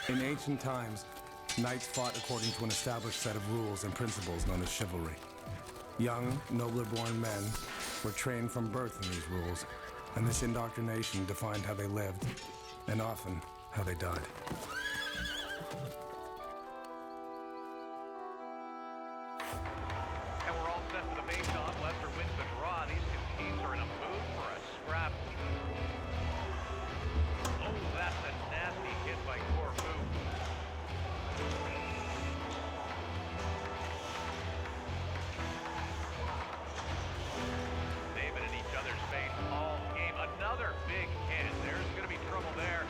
In ancient times, knights fought according to an established set of rules and principles known as chivalry. Young, nobler-born men were trained from birth in these rules, and this indoctrination defined how they lived, and often how they died. And we're all set for the face-off. Leicester wins the draw. These two teams are in a mood for a scrap. Oh, that's a nasty hit by Corfu. They've been in each other's face all game. Another big hit. There's going to be trouble there.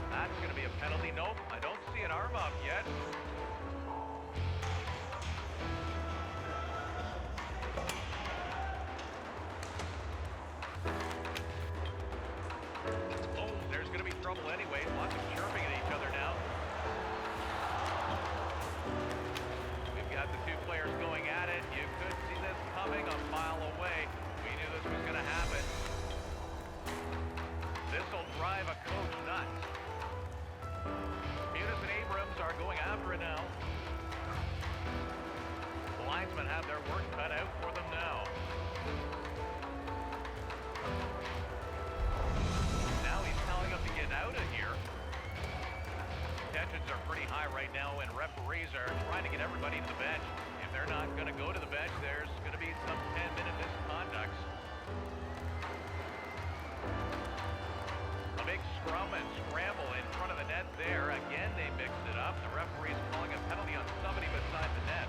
That's going to be a penalty. Nope, I don't see an arm up yet. Oh, there's going to be trouble anyway. Lots of chirping at each other now. We've got the two players going at it. You could see this coming a mile away. We knew this was going to happen. This will drive a coach nuts. Muniz and Abrams are going after it now. The linesmen have their work cut out for them now. Now he's telling them to get out of here. Tensions are pretty high right now, and referees are trying to get everybody to the bench. If they're not going to go to the bench, there's going to be some 10-minute misconducts. A big scrum and scramble in front of the net there. Again, they mixed it up. The referee's calling a penalty on somebody beside the net.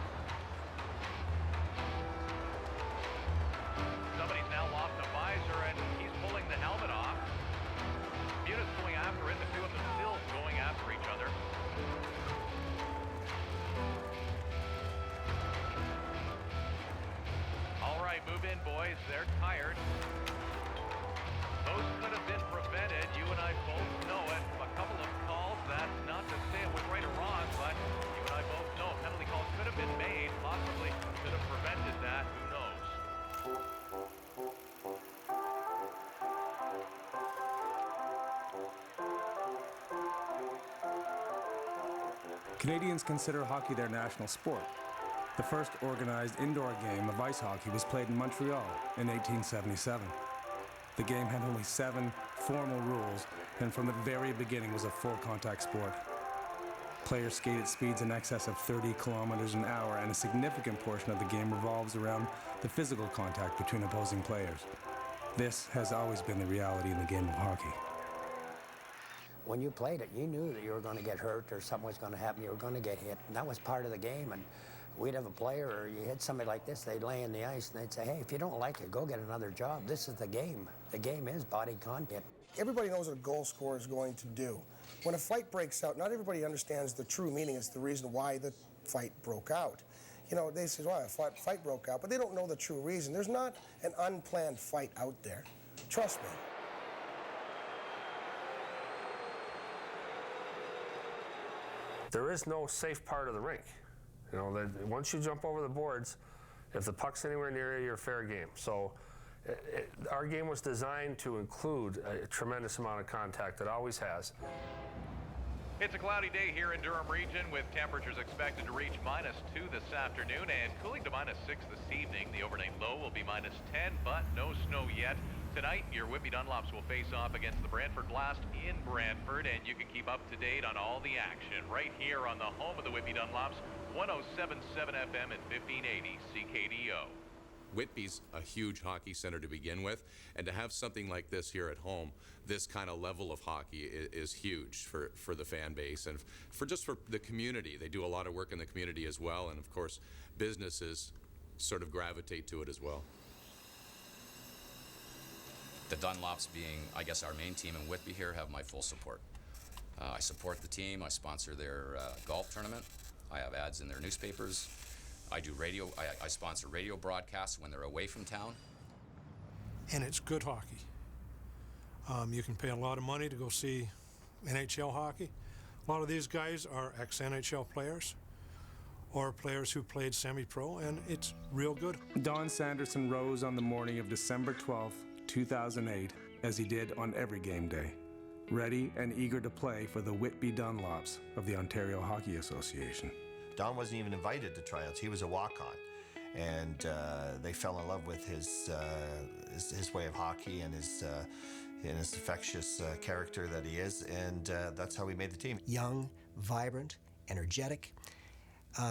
Somebody's now lost a visor, and he's pulling the helmet off. Muniz going after it. The two of them still going after each other. All right, move in, boys. They're tired. Those could have been prevented. You and I both know it. A couple of calls. That's not to say it was right or wrong, but you and I both know a penalty call could have been made. Possibly could have prevented that. Who knows? Canadians consider hockey their national sport. The first organized indoor game of ice hockey was played in Montreal in 1877. The game had only 7 formal rules, and from the very beginning was a full-contact sport. Players skate at speeds in excess of 30 kilometers an hour, and a significant portion of the game revolves around the physical contact between opposing players. This has always been the reality in the game of hockey. When you played it, you knew that you were going to get hurt or something was going to happen, you were going to get hit, and that was part of the game. And we'd have a player, or you hit somebody like this, they'd lay in the ice and they'd say, hey, if you don't like it, go get another job. This is the game. The game is body contact. Everybody knows what a goal scorer is going to do. When a fight breaks out, not everybody understands the true meaning. It's the reason why the fight broke out. You know, they say, well, a fight broke out, but they don't know the true reason. There's not an unplanned fight out there. Trust me. There is no safe part of the rink. You know, that once you jump over the boards, if the puck's anywhere near you, you're fair game. So our game was designed to include a tremendous amount of contact. It always has. It's a cloudy day here in Durham region with temperatures expected to reach -2 this afternoon and cooling to -6 this evening. The overnight low will be -10, but no snow yet. Tonight, your Whitby Dunlops will face off against the Brantford Blast in Brantford, and you can keep up to date on all the action right here on the home of the Whitby Dunlops, 107.7 FM and 1580 CKDO. Whitby's a huge hockey center to begin with, and to have something like this here at home, this kind of level of hockey is huge for the fan base and for the community. They do a lot of work in the community as well, and of course businesses sort of gravitate to it as well. The Dunlops, being, I guess, our main team in Whitby here, have my full support. I support the team. I sponsor their golf tournament. I have ads in their newspapers. I do radio. I sponsor radio broadcasts when they're away from town. And it's good hockey. You can pay a lot of money to go see NHL hockey. A lot of these guys are ex-NHL players or players who played semi-pro, and it's real good. Don Sanderson rose on the morning of December 12th, 2008, as he did on every game day. ready and eager to play for the Whitby Dunlops of the Ontario Hockey Association. Don wasn't even invited to tryouts. He was a walk-on. And they fell in love with his way of hockey and his infectious character that he is, and that's how we made the team. Young, vibrant, energetic.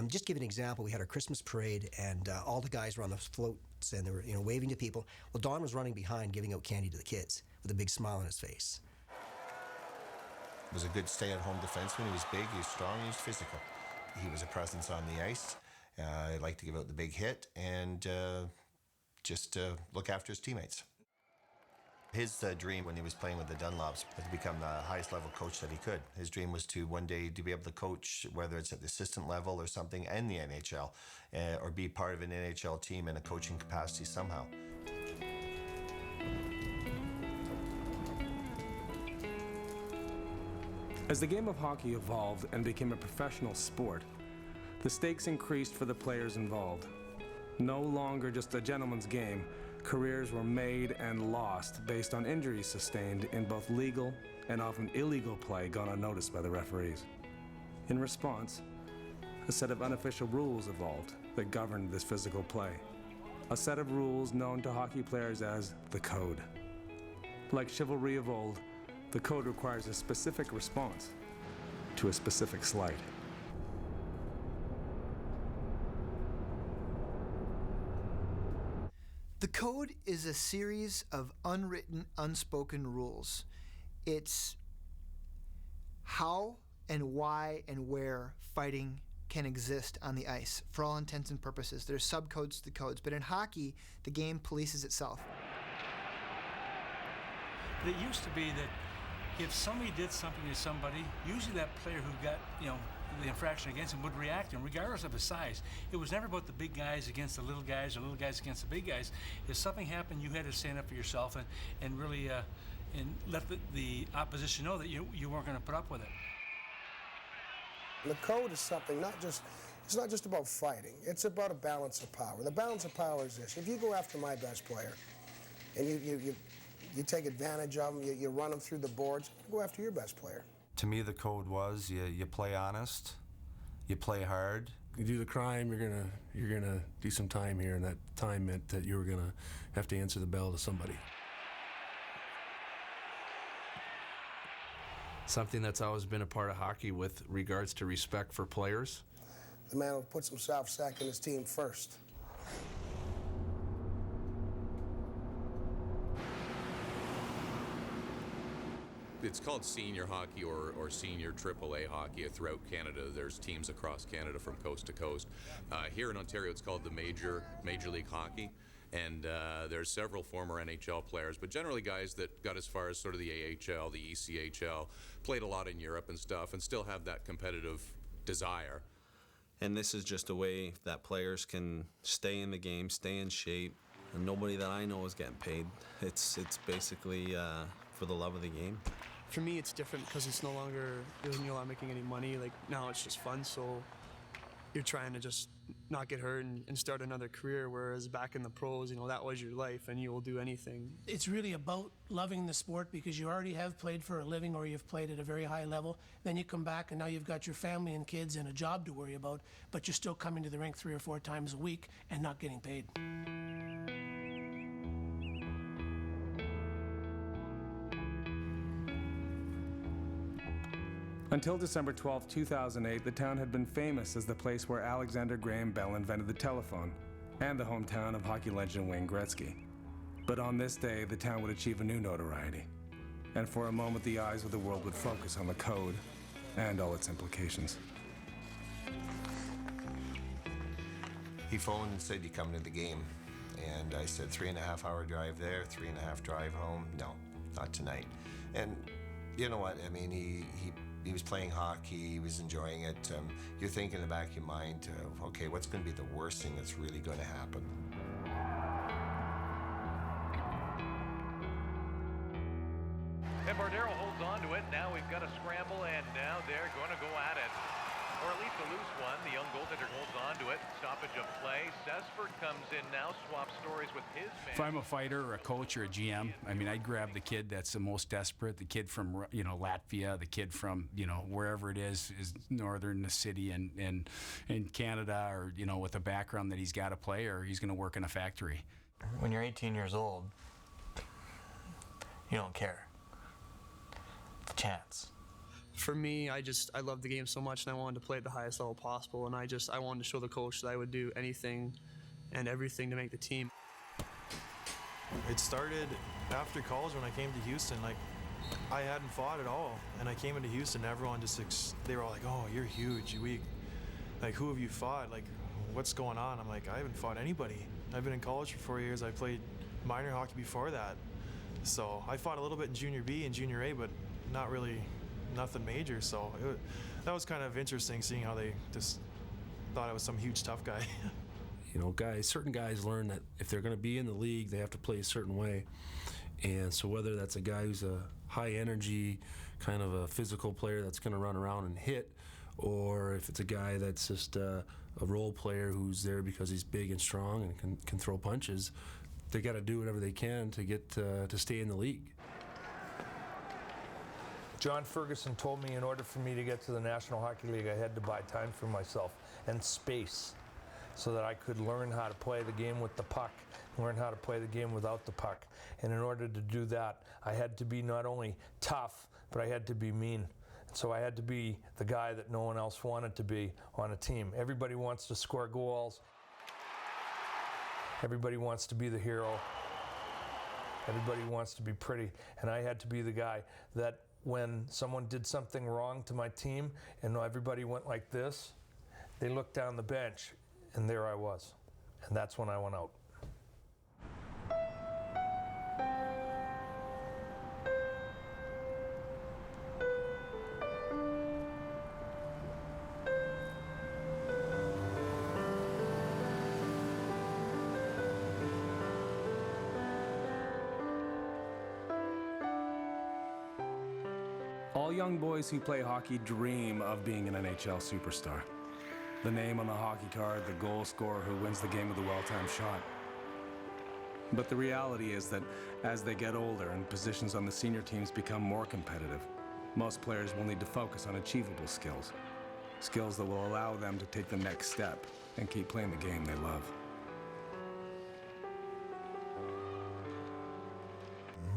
Just give an example, we had our Christmas parade, and all the guys were on the floats, and they were waving to people. Well, Don was running behind giving out candy to the kids with a big smile on his face. He was a good stay-at-home defenseman. He was big, he was strong, he was physical. He was a presence on the ice. He liked to give out the big hit and just look after his teammates. His dream when he was playing with the Dunlops was to become the highest level coach that he could. His dream was to one day to be able to coach, whether it's at the assistant level or something, and the NHL, or be part of an NHL team in a coaching capacity somehow. As the game of hockey evolved and became a professional sport, the stakes increased for the players involved. No longer just a gentleman's game, careers were made and lost based on injuries sustained in both legal and often illegal play gone unnoticed by the referees. In response, a set of unofficial rules evolved that governed this physical play. A set of rules known to hockey players as the Code. Like chivalry of old, the Code requires a specific response to a specific slight. The Code is a series of unwritten, unspoken rules. It's how and why and where fighting can exist on the ice. For all intents and purposes, there's subcodes to the codes, but in hockey, the game polices itself. It used to be that if somebody did something to somebody, usually that player who got, the infraction against him would react to him, regardless of his size. It was never about the big guys against the little guys or little guys against the big guys. If something happened, you had to stand up for yourself and really and let the opposition know that you weren't going to put up with it. The Code is something it's not just about fighting. It's about a balance of power. The balance of power is this. If you go after my best player and you take advantage of them, you run them through the boards, go after your best player. To me, the Code was you play honest, you play hard. You do the crime, you're gonna do some time here, and that time meant that you were gonna have to answer the bell to somebody. Something that's always been a part of hockey with regards to respect for players. The man who puts himself second, his team first. It's called senior hockey or senior AAA hockey throughout Canada. There's teams across Canada from coast to coast. Here in Ontario, it's called the Major League Hockey, and there's several former NHL players, but generally guys that got as far as sort of the AHL, the ECHL, played a lot in Europe and stuff, and still have that competitive desire. And this is just a way that players can stay in the game, stay in shape, and nobody that I know is getting paid. It's basically for the love of the game. For me, it's different because it's no longer, you're not making any money. Like, now it's just fun, so you're trying to just not get hurt and start another career, whereas back in the pros, that was your life and you will do anything. It's really about loving the sport because you already have played for a living or you've played at a very high level. Then you come back and now you've got your family and kids and a job to worry about, but you're still coming to the rink 3 or 4 times a week and not getting paid. Until December 12, 2008, the town had been famous as the place where Alexander Graham Bell invented the telephone, and the hometown of hockey legend Wayne Gretzky. But on this day, the town would achieve a new notoriety, and for a moment the eyes of the world would focus on the Code and all its implications. He phoned and said, "You coming to the game?" And I said, 3.5-hour drive there, 3.5 drive home. No, not tonight. And you know what? I mean, he was playing hockey, he was enjoying it. You're thinking in the back of your mind, okay, what's going to be the worst thing that's really going to happen? And Bardero holds on to it. Now we've got a scramble, and now they're going to go at it. or at least a loose one. The young goaltender holds on to it. Stoppage of play. Sesford comes in now, swaps stories with his man. If I'm a fighter or a coach or a GM, I mean, I'd grab the kid that's the most desperate, the kid from, Latvia, the kid from, wherever it is northern the city in Canada, or, with a background that he's got to play, or he's going to work in a factory. When you're 18 years old, you don't care. It's a chance. For me, I love the game so much, and I wanted to play at the highest level possible, and I wanted to show the coach that I would do anything and everything to make the team. It started after college when I came to Houston. Like, I hadn't fought at all, and I came into Houston, everyone they were all like, oh, you're huge. Like, who have you fought? Like, what's going on? I'm like, I haven't fought anybody. I've been in college for 4 years. I played minor hockey before that. So I fought a little bit in junior B and junior A, but not really nothing major. So that was kind of interesting seeing how they just thought I was some huge tough guy. Certain guys learn that if they're going to be in the league, they have to play a certain way. And so whether that's a guy who's a high energy, kind of a physical player that's going to run around and hit, or if it's a guy that's just a role player who's there because he's big and strong and can throw punches, they got to do whatever they can to get to stay in the league. John Ferguson told me in order for me to get to the National Hockey League, I had to buy time for myself and space so that I could learn how to play the game with the puck, learn how to play the game without the puck. And in order to do that, I had to be not only tough, but I had to be mean. So I had to be the guy that no one else wanted to be on a team. Everybody wants to score goals. Everybody wants to be the hero. Everybody wants to be pretty. And I had to be the guy that when someone did something wrong to my team and everybody went like this, they looked down the bench and there I was. And that's when I went out. All young boys who play hockey dream of being an NHL superstar. The name on the hockey card, the goal scorer who wins the game with a well-timed shot. But the reality is that as they get older and positions on the senior teams become more competitive, most players will need to focus on achievable skills. Skills that will allow them to take the next step and keep playing the game they love.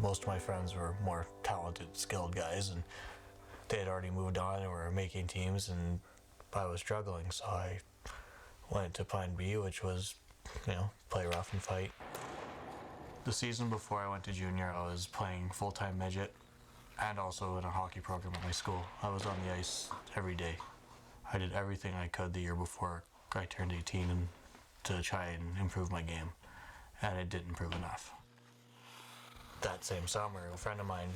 Most of my friends were more talented, skilled guys, and they had already moved on and were making teams, and I was struggling, so I went to Plan B, which was, play rough and fight. The season before I went to junior, I was playing full-time midget and also in a hockey program at my school. I was on the ice every day. I did everything I could the year before I turned 18 and to try and improve my game, and it didn't improve enough. That same summer, a friend of mine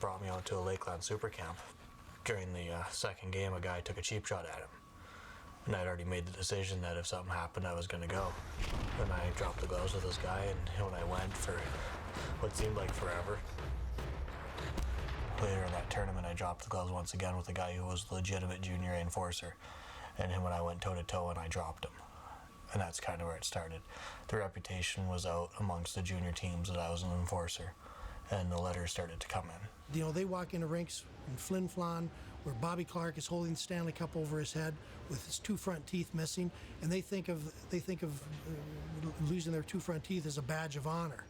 brought me out to a Lakeland super camp. During the second game, a guy took a cheap shot at him. And I'd already made the decision that if something happened, I was going to go. And I dropped the gloves with this guy, and when I went for what seemed like forever, later in that tournament, I dropped the gloves once again with a guy who was a legitimate junior A enforcer. And him and I went toe-to-toe, and I dropped him. And that's kind of where it started. The reputation was out amongst the junior teams that I was an enforcer, and the letters started to come in. They walk into rinks in Flin Flon where Bobby Clark is holding the Stanley Cup over his head with his two front teeth missing, and they think of losing their two front teeth as a badge of honor.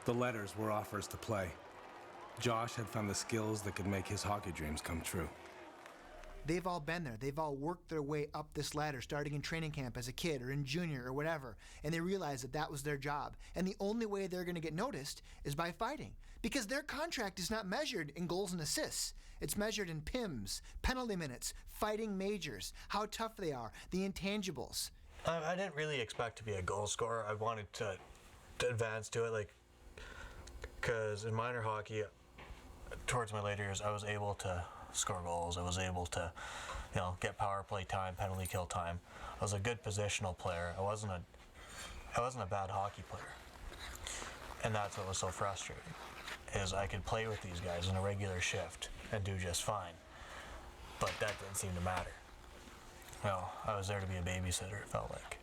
The letters were offers to play. Josh had found the skills that could make his hockey dreams come true. They've all been there. They've all worked their way up this ladder, starting in training camp as a kid or in junior or whatever, and they realize that that was their job. And the only way they're going to get noticed is by fighting, because their contract is not measured in goals and assists. It's measured in PIMs, penalty minutes, fighting majors, how tough they are, the intangibles. I didn't really expect to be a goal scorer. I wanted to advance to it, because in minor hockey, towards my later years, I was able to score goals. I was able to, get power play time, penalty kill time. I was a good positional player. I wasn't a bad hockey player. And that's what was so frustrating, is I could play with these guys in a regular shift and do just fine. but that didn't seem to matter. Well, I was there to be a babysitter, it felt like.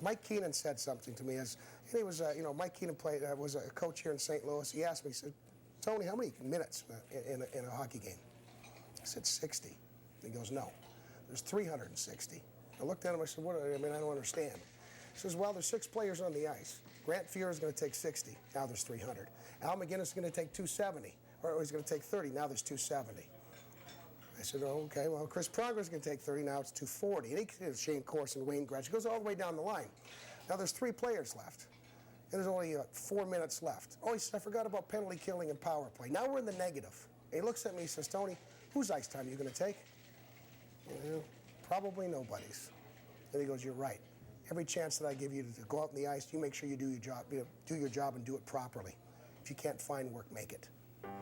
Mike Keenan said something to me and he was, Mike Keenan was a coach here in St. Louis. He asked me, he said, Tony, how many minutes in a hockey game? I said 60. He goes, no, there's 360. I looked at him, I said, I don't understand. He says, well, there's 6 players on the ice. Grant Fuhr is going to take 60. Now there's 300. Al McGinnis is going to take 270. Or he's going to take 30. Now there's 270. I said, oh, okay, well, Chris Pronger is going to take 30. Now it's 240. And he Shane Corson, Wayne Gretsch. It goes all the way down the line. Now there's 3 players left. And there's only 4 minutes left. Oh, he said, I forgot about penalty killing and power play. Now we're in the negative. And he looks at me and says, Tony, whose ice time are you going to take? Probably nobody's. And he goes, you're right. Every chance that I give you to go out on the ice, you make sure you do your job and do it properly. If you can't find work, make it.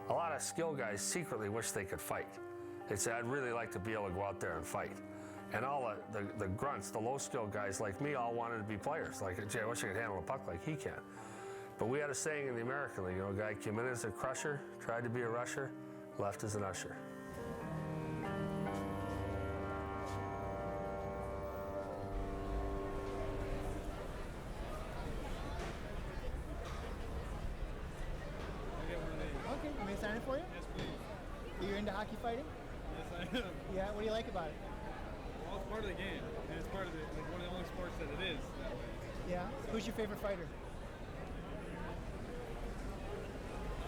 A lot of skill guys secretly wish they could fight. They say, I'd really like to be able to go out there and fight. And all the grunts, the low-skill guys like me all wanted to be players. Like, gee, I wish I could handle a puck like he can. But we had a saying in the American League, a guy came in as a crusher, tried to be a rusher, left as an usher. Okay, want me to sign it for you? Yes, please. Are you into hockey fighting? Yes, I am. Yeah, what do you like about it? Well, it's part of the game, and it's part of one of the only sports that it is that way. Yeah? Who's your favorite fighter?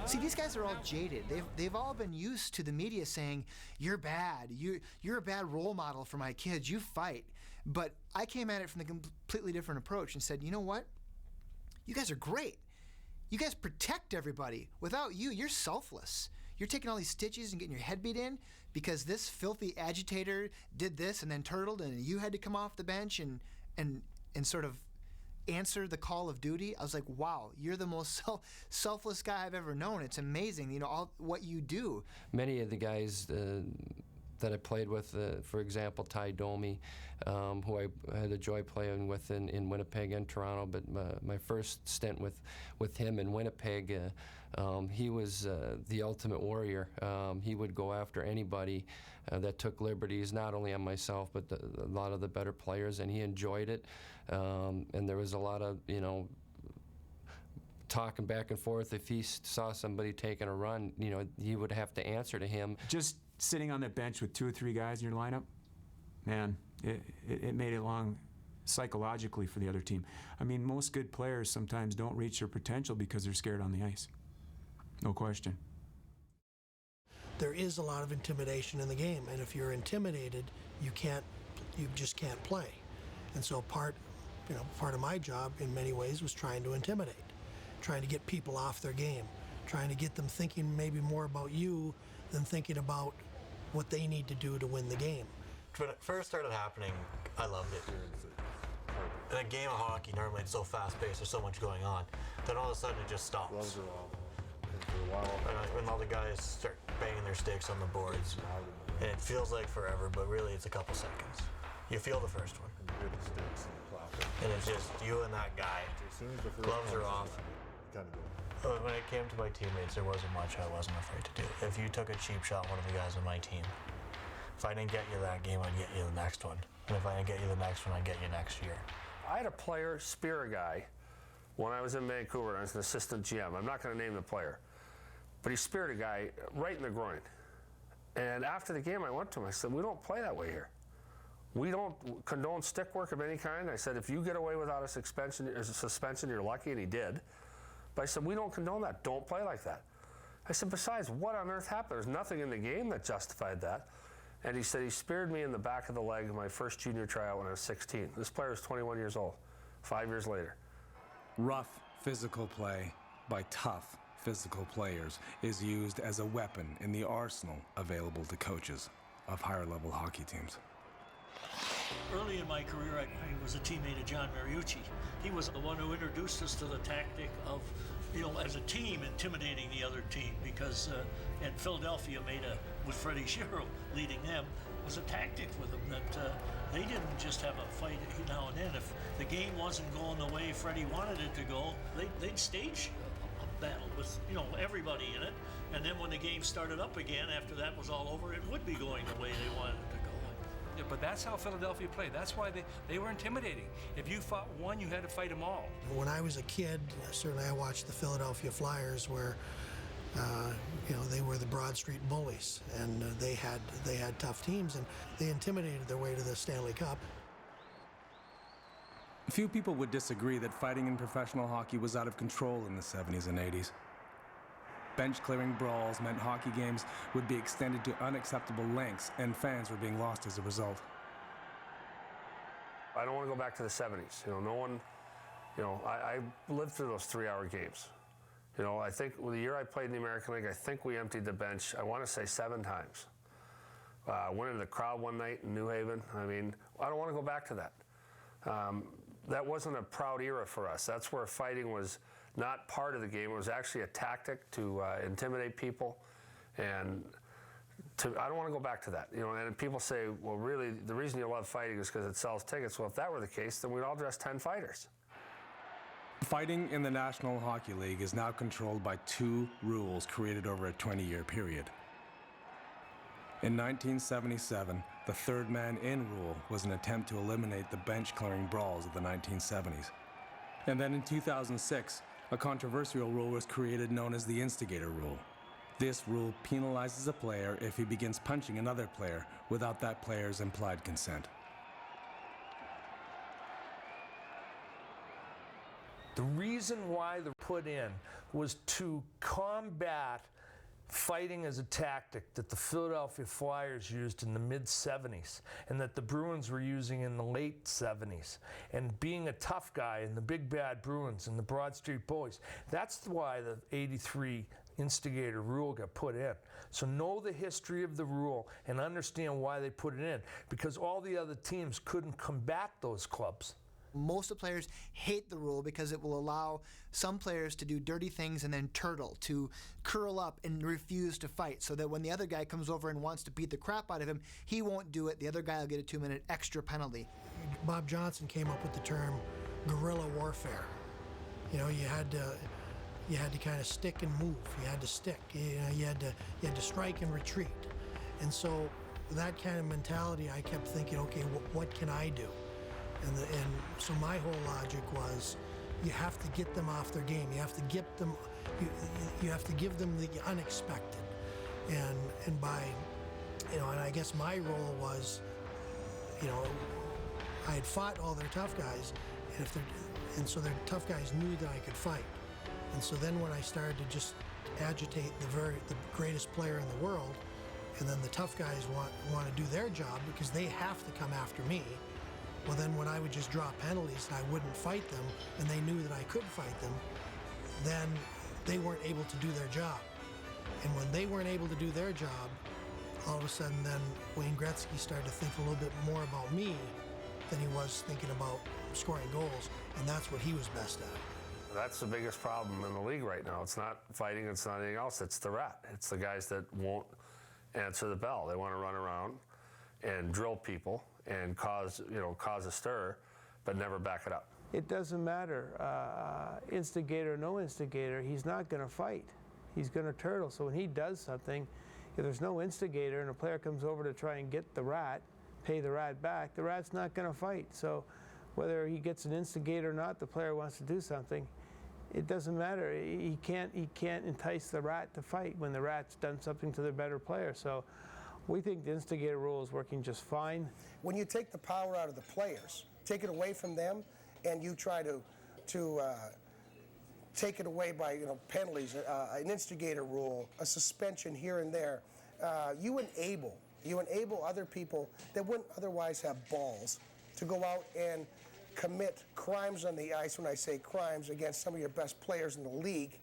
See, these guys are all jaded. They've all been used to the media saying, you're bad. You're a bad role model for my kids. You fight. But I came at it from the completely different approach and said, you know what? You guys are great. You guys protect everybody. Without you, you're selfless. You're taking all these stitches and getting your head beat in because this filthy agitator did this and then turtled and you had to come off the bench and sort of answer the call of duty. I was like, wow, you're the most selfless guy I've ever known. It's amazing, all what you do. Many of the guys that I played with, for example, Ty Domi, who I had the joy playing with in Winnipeg and Toronto, but my first stint with him in Winnipeg, he was the ultimate warrior. He would go after anybody that took liberties, not only on myself, but a lot of the better players, and he enjoyed it. And there was a lot of, talking back and forth. If he saw somebody taking a run, he would have to answer to him. Just sitting on that bench with 2 or 3 guys in your lineup, man, it made it long psychologically for the other team. I mean, most good players sometimes don't reach their potential because they're scared on the ice. No question. There is a lot of intimidation in the game, and if you're intimidated, you just can't play. And so part of my job in many ways was trying to intimidate, trying to get people off their game, trying to get them thinking maybe more about you than thinking about what they need to do to win the game. When it first started happening, I loved it. In a game of hockey, normally it's so fast-paced, there's so much going on, then all of a sudden it just stops. Gloves are off. And for a while, when all the guys start banging their sticks on the boards, and it feels like forever, but really it's a couple seconds. You feel the first one. And it's just you and that guy. Gloves are off. When it came to my teammates, there wasn't much I wasn't afraid to do. If you took a cheap shot, one of the guys on my team, if I didn't get you that game, I'd get you the next one. And if I didn't get you the next one, I'd get you next year. I had a player spear a guy when I was in Vancouver and I was an assistant GM. I'm not going to name the player. But he speared a guy right in the groin. And after the game, I went to him. I said, we don't play that way here. We don't condone stick work of any kind. I said, if you get away without a suspension, you're lucky, and he did. But I said, we don't condone that. Don't play like that. I said, besides, what on earth happened? There's nothing in the game that justified that. And he said, he speared me in the back of the leg in my first junior tryout when I was 16. This player is 21 years old, 5 years later. Rough physical play by tough physical players is used as a weapon in the arsenal available to coaches of higher-level hockey teams. Early in my career, I was a teammate of John Mariucci. He was the one who introduced us to the tactic of, as a team, intimidating the other team, because in Philadelphia with Freddie Shero leading them, was a tactic with them that they didn't just have a fight now and then. If the game wasn't going the way Freddie wanted it to go, they'd stage a battle with everybody in it, And then when the game started up again, after that was all over, it would be going the way they wanted it to go. Yeah, but that's how Philadelphia played. That's why they were intimidating. If you fought one, you had to fight them all. When I was a kid, certainly I watched the Philadelphia Flyers where they were the Broad Street Bullies, and they had tough teams, and they intimidated their way to the Stanley Cup. Few people would disagree that fighting in professional hockey was out of control in the 70s and 80s. Bench-clearing brawls meant hockey games would be extended to unacceptable lengths, and fans were being lost as a result. I don't want to go back to the 70s. I lived through those 3-hour games. I think the year I played in the American League, I think we emptied the bench, I want to say 7 times. Went into the crowd one night in New Haven. I mean, I don't want to go back to that. That wasn't a proud era for us. That's where fighting was not part of the game. It was actually a tactic to intimidate people. And I don't want to go back to that. And people say, well, really, the reason you love fighting is because it sells tickets. Well, if that were the case, then we'd all dress 10 fighters. Fighting in the National Hockey League is now controlled by 2 rules created over a 20-year period. In 1977, the third man in rule was an attempt to eliminate the bench-clearing brawls of the 1970s. And then in 2006, a controversial rule was created known as the instigator rule. This rule penalizes a player if he begins punching another player without that player's implied consent. The reason why they're put in was to combat fighting as a tactic that the Philadelphia Flyers used in the mid-70s and that the Bruins were using in the late 70s. And being a tough guy in the big bad Bruins and the Broad Street Bullies, that's why the 83 instigator rule got put in. So know the history of the rule and understand why they put it in, because all the other teams couldn't combat those clubs. Most of the players hate the rule because it will allow some players to do dirty things and then turtle, to curl up and refuse to fight, so that when the other guy comes over and wants to beat the crap out of him, he won't do it. The other guy will get a 2-minute extra penalty. Bob Johnson came up with the term guerrilla warfare. You had to kind of stick and move. You had to stick. You had to strike and retreat. And so that kind of mentality, I kept thinking, okay, what can I do? And so my whole logic was, you have to get them off their game. You have to get them. You have to give them the unexpected. And by, and I guess my role was, I had fought all their tough guys, and so their tough guys knew that I could fight. And so then when I started to just agitate the greatest player in the world, and then the tough guys want to do their job because they have to come after me. Well, then when I would just draw penalties and I wouldn't fight them, and they knew that I could fight them, then they weren't able to do their job. And when they weren't able to do their job, all of a sudden then Wayne Gretzky started to think a little bit more about me than he was thinking about scoring goals, and that's what he was best at. That's the biggest problem in the league right now. It's not fighting, it's not anything else, it's the rat. It's the guys that won't answer the bell. They want to run around and drill people and cause a stir, but never back it up. It doesn't matter, instigator or no instigator, he's not going to fight. He's going to turtle. So when he does something, if there's no instigator and a player comes over to try and get the rat, pay the rat back, the rat's not going to fight. So whether he gets an instigator or not, the player wants to do something, it doesn't matter. He can't entice the rat to fight when the rat's done something to the better player. So we think the instigator rule is working just fine. When you take the power out of the players, take it away from them, and you try to take it away by penalties, an instigator rule, a suspension here and there, you enable other people that wouldn't otherwise have balls to go out and commit crimes on the ice. When I say crimes, against some of your best players in the league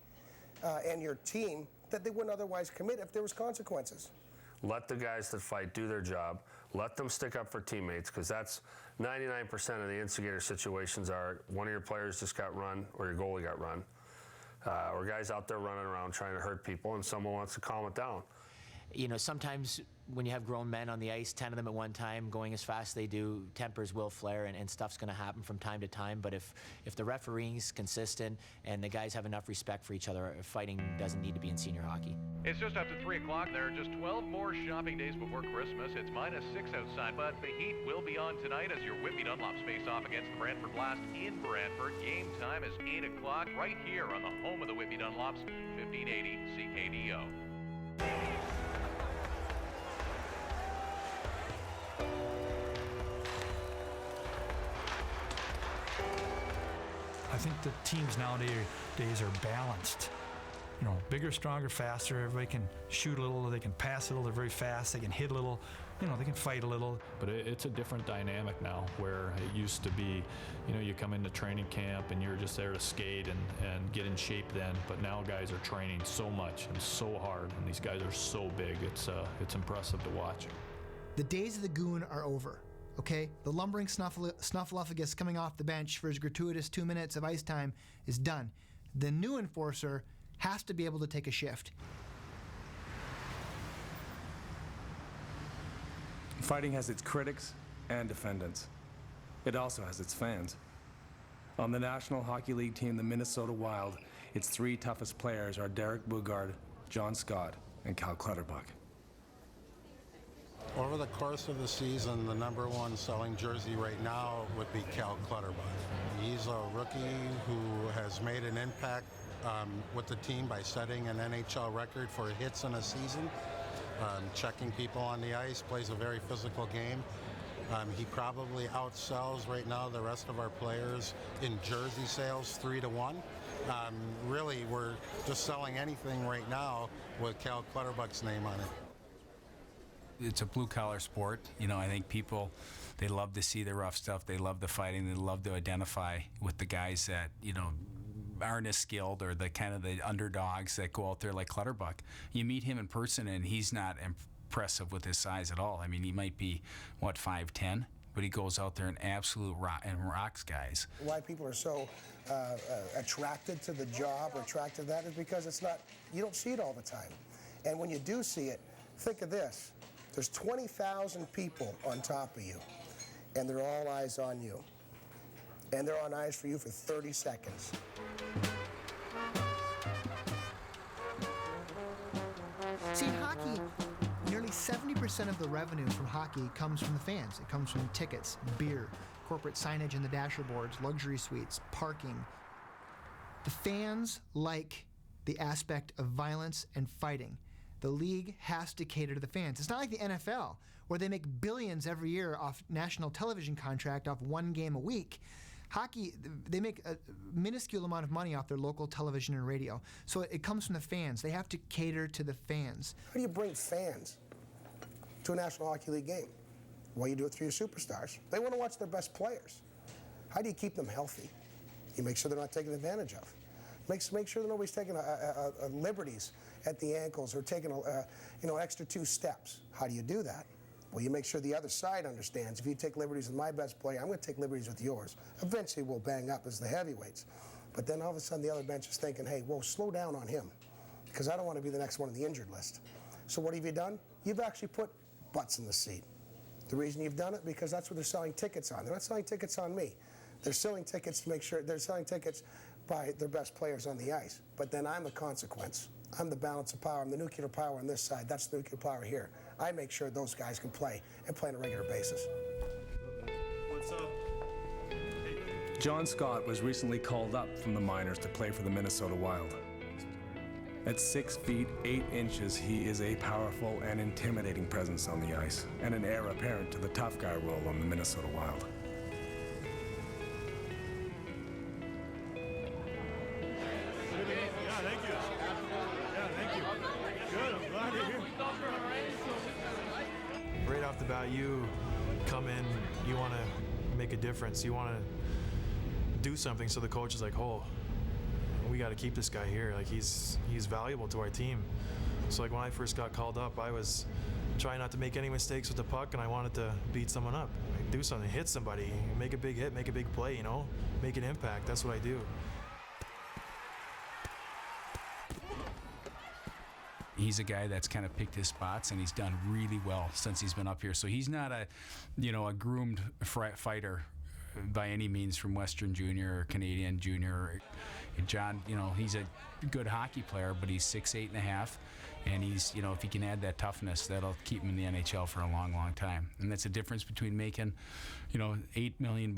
and your team, that they wouldn't otherwise commit if there was consequences. Let the guys that fight do their job. Let them stick up for teammates, because that's 99% of the instigator situations are one of your players just got run or your goalie got run, or guys out there running around trying to hurt people and someone wants to calm it down. You know, sometimes when you have grown men on the ice, 10 of them at one time, going as fast as they do, tempers will flare, and stuff's going to happen from time to time. But if the refereeing's consistent and the guys have enough respect for each other, fighting doesn't need to be in senior hockey. It's just after 3 o'clock. There are just 12 more shopping days before Christmas. It's -6 outside, but the heat will be on tonight as your Whitby Dunlops face off against the Brantford Blast in Brantford. Game time is 8 o'clock right here on the home of the Whitby Dunlops, 1580 CKDO. I think the teams nowadays are balanced. You know, bigger, stronger, faster. Everybody can shoot a little, they can pass a little, they're very fast, they can hit a little, you know, they can fight a little. But it's a different dynamic now, where it used to be, you know, you come into training camp and you're just there to skate and get in shape then, but now guys are training so much and so hard, and these guys are so big, it's impressive to watch. The days of the goon are over. Okay, the lumbering snuffleupagus coming off the bench for his gratuitous 2 minutes of ice time is done. The new enforcer has to be able to take a shift. Fighting has its critics and defendants. It also has its fans. On the National Hockey League team, the Minnesota Wild, its 3 toughest players are Derek Bugard, John Scott, and Cal Clutterbuck. Over the course of the season, the #1 selling jersey right now would be Cal Clutterbuck. He's a rookie who has made an impact with the team by setting an NHL record for hits in a season, checking people on the ice, plays a very physical game. He probably outsells right now the rest of our players in jersey sales 3-1. Really, we're just selling anything right now with Cal Clutterbuck's name on it. It's a blue-collar sport. You know, I think people, they love to see the rough stuff. They love the fighting. They love to identify with the guys that, you know, aren't as skilled, or the kind of the underdogs that go out there like Clutterbuck. You meet him in person, and he's not impressive with his size at all. I mean, he might be, 5'10", but he goes out there and rocks guys. Why people are so attracted to the job or attracted to that is because it's not, you don't see it all the time. And when you do see it, think of this. There's 20,000 people on top of you, and they're all eyes on you. And they're on eyes for you for 30 seconds. See, in hockey, nearly 70% of the revenue from hockey comes from the fans. It comes from tickets, beer, corporate signage in the dasher boards, luxury suites, parking. The fans like the aspect of violence and fighting. The league has to cater to the fans. It's not like the NFL, where they make billions every year off national television contract off 1 game a week. Hockey, they make a minuscule amount of money off their local television and radio. So it comes from the fans. They have to cater to the fans. How do you bring fans to a National Hockey League game? Well, you do it through your superstars. They want to watch their best players. How do you keep them healthy? You make sure they're not taken advantage of. Make sure that nobody's taking liberties at the ankles or taking extra 2 steps. How do you do that? Well, you make sure the other side understands. If you take liberties with my best player, I'm going to take liberties with yours. Eventually, we'll bang up as the heavyweights. But then all of a sudden, the other bench is thinking, hey, whoa, slow down on him, because I don't want to be the next one on the injured list. So what have you done? You've actually put butts in the seat. The reason you've done it, because that's what they're selling tickets on. They're not selling tickets on me. They're selling tickets to make sure they're selling tickets by their best players on the ice. But then I'm the consequence. I'm the balance of power. I'm the nuclear power on this side. That's the nuclear power here. I make sure those guys can play and play on a regular basis. What's up? John Scott was recently called up from the minors to play for the Minnesota Wild. At 6 feet 8 inches, he is a powerful and intimidating presence on the ice, and an heir apparent to the tough guy role on the Minnesota Wild. Right off the bat, you come in, you want to make a difference. You want to do something, so the coach is like, oh, we got to keep this guy here. Like, he's valuable to our team. So like when I first got called up, I was trying not to make any mistakes with the puck, and I wanted to beat someone up. Like, do something, hit somebody, make a big hit, make a big play, you know, make an impact. That's what I do. He's a guy that's kind of picked his spots, and he's done really well since he's been up here. So he's not a, a groomed fighter by any means from Western Junior or Canadian Junior. John, he's a good hockey player, but he's 6'8.5", and he's, if he can add that toughness, that'll keep him in the NHL for a long, long time. And that's the difference between making, $8 million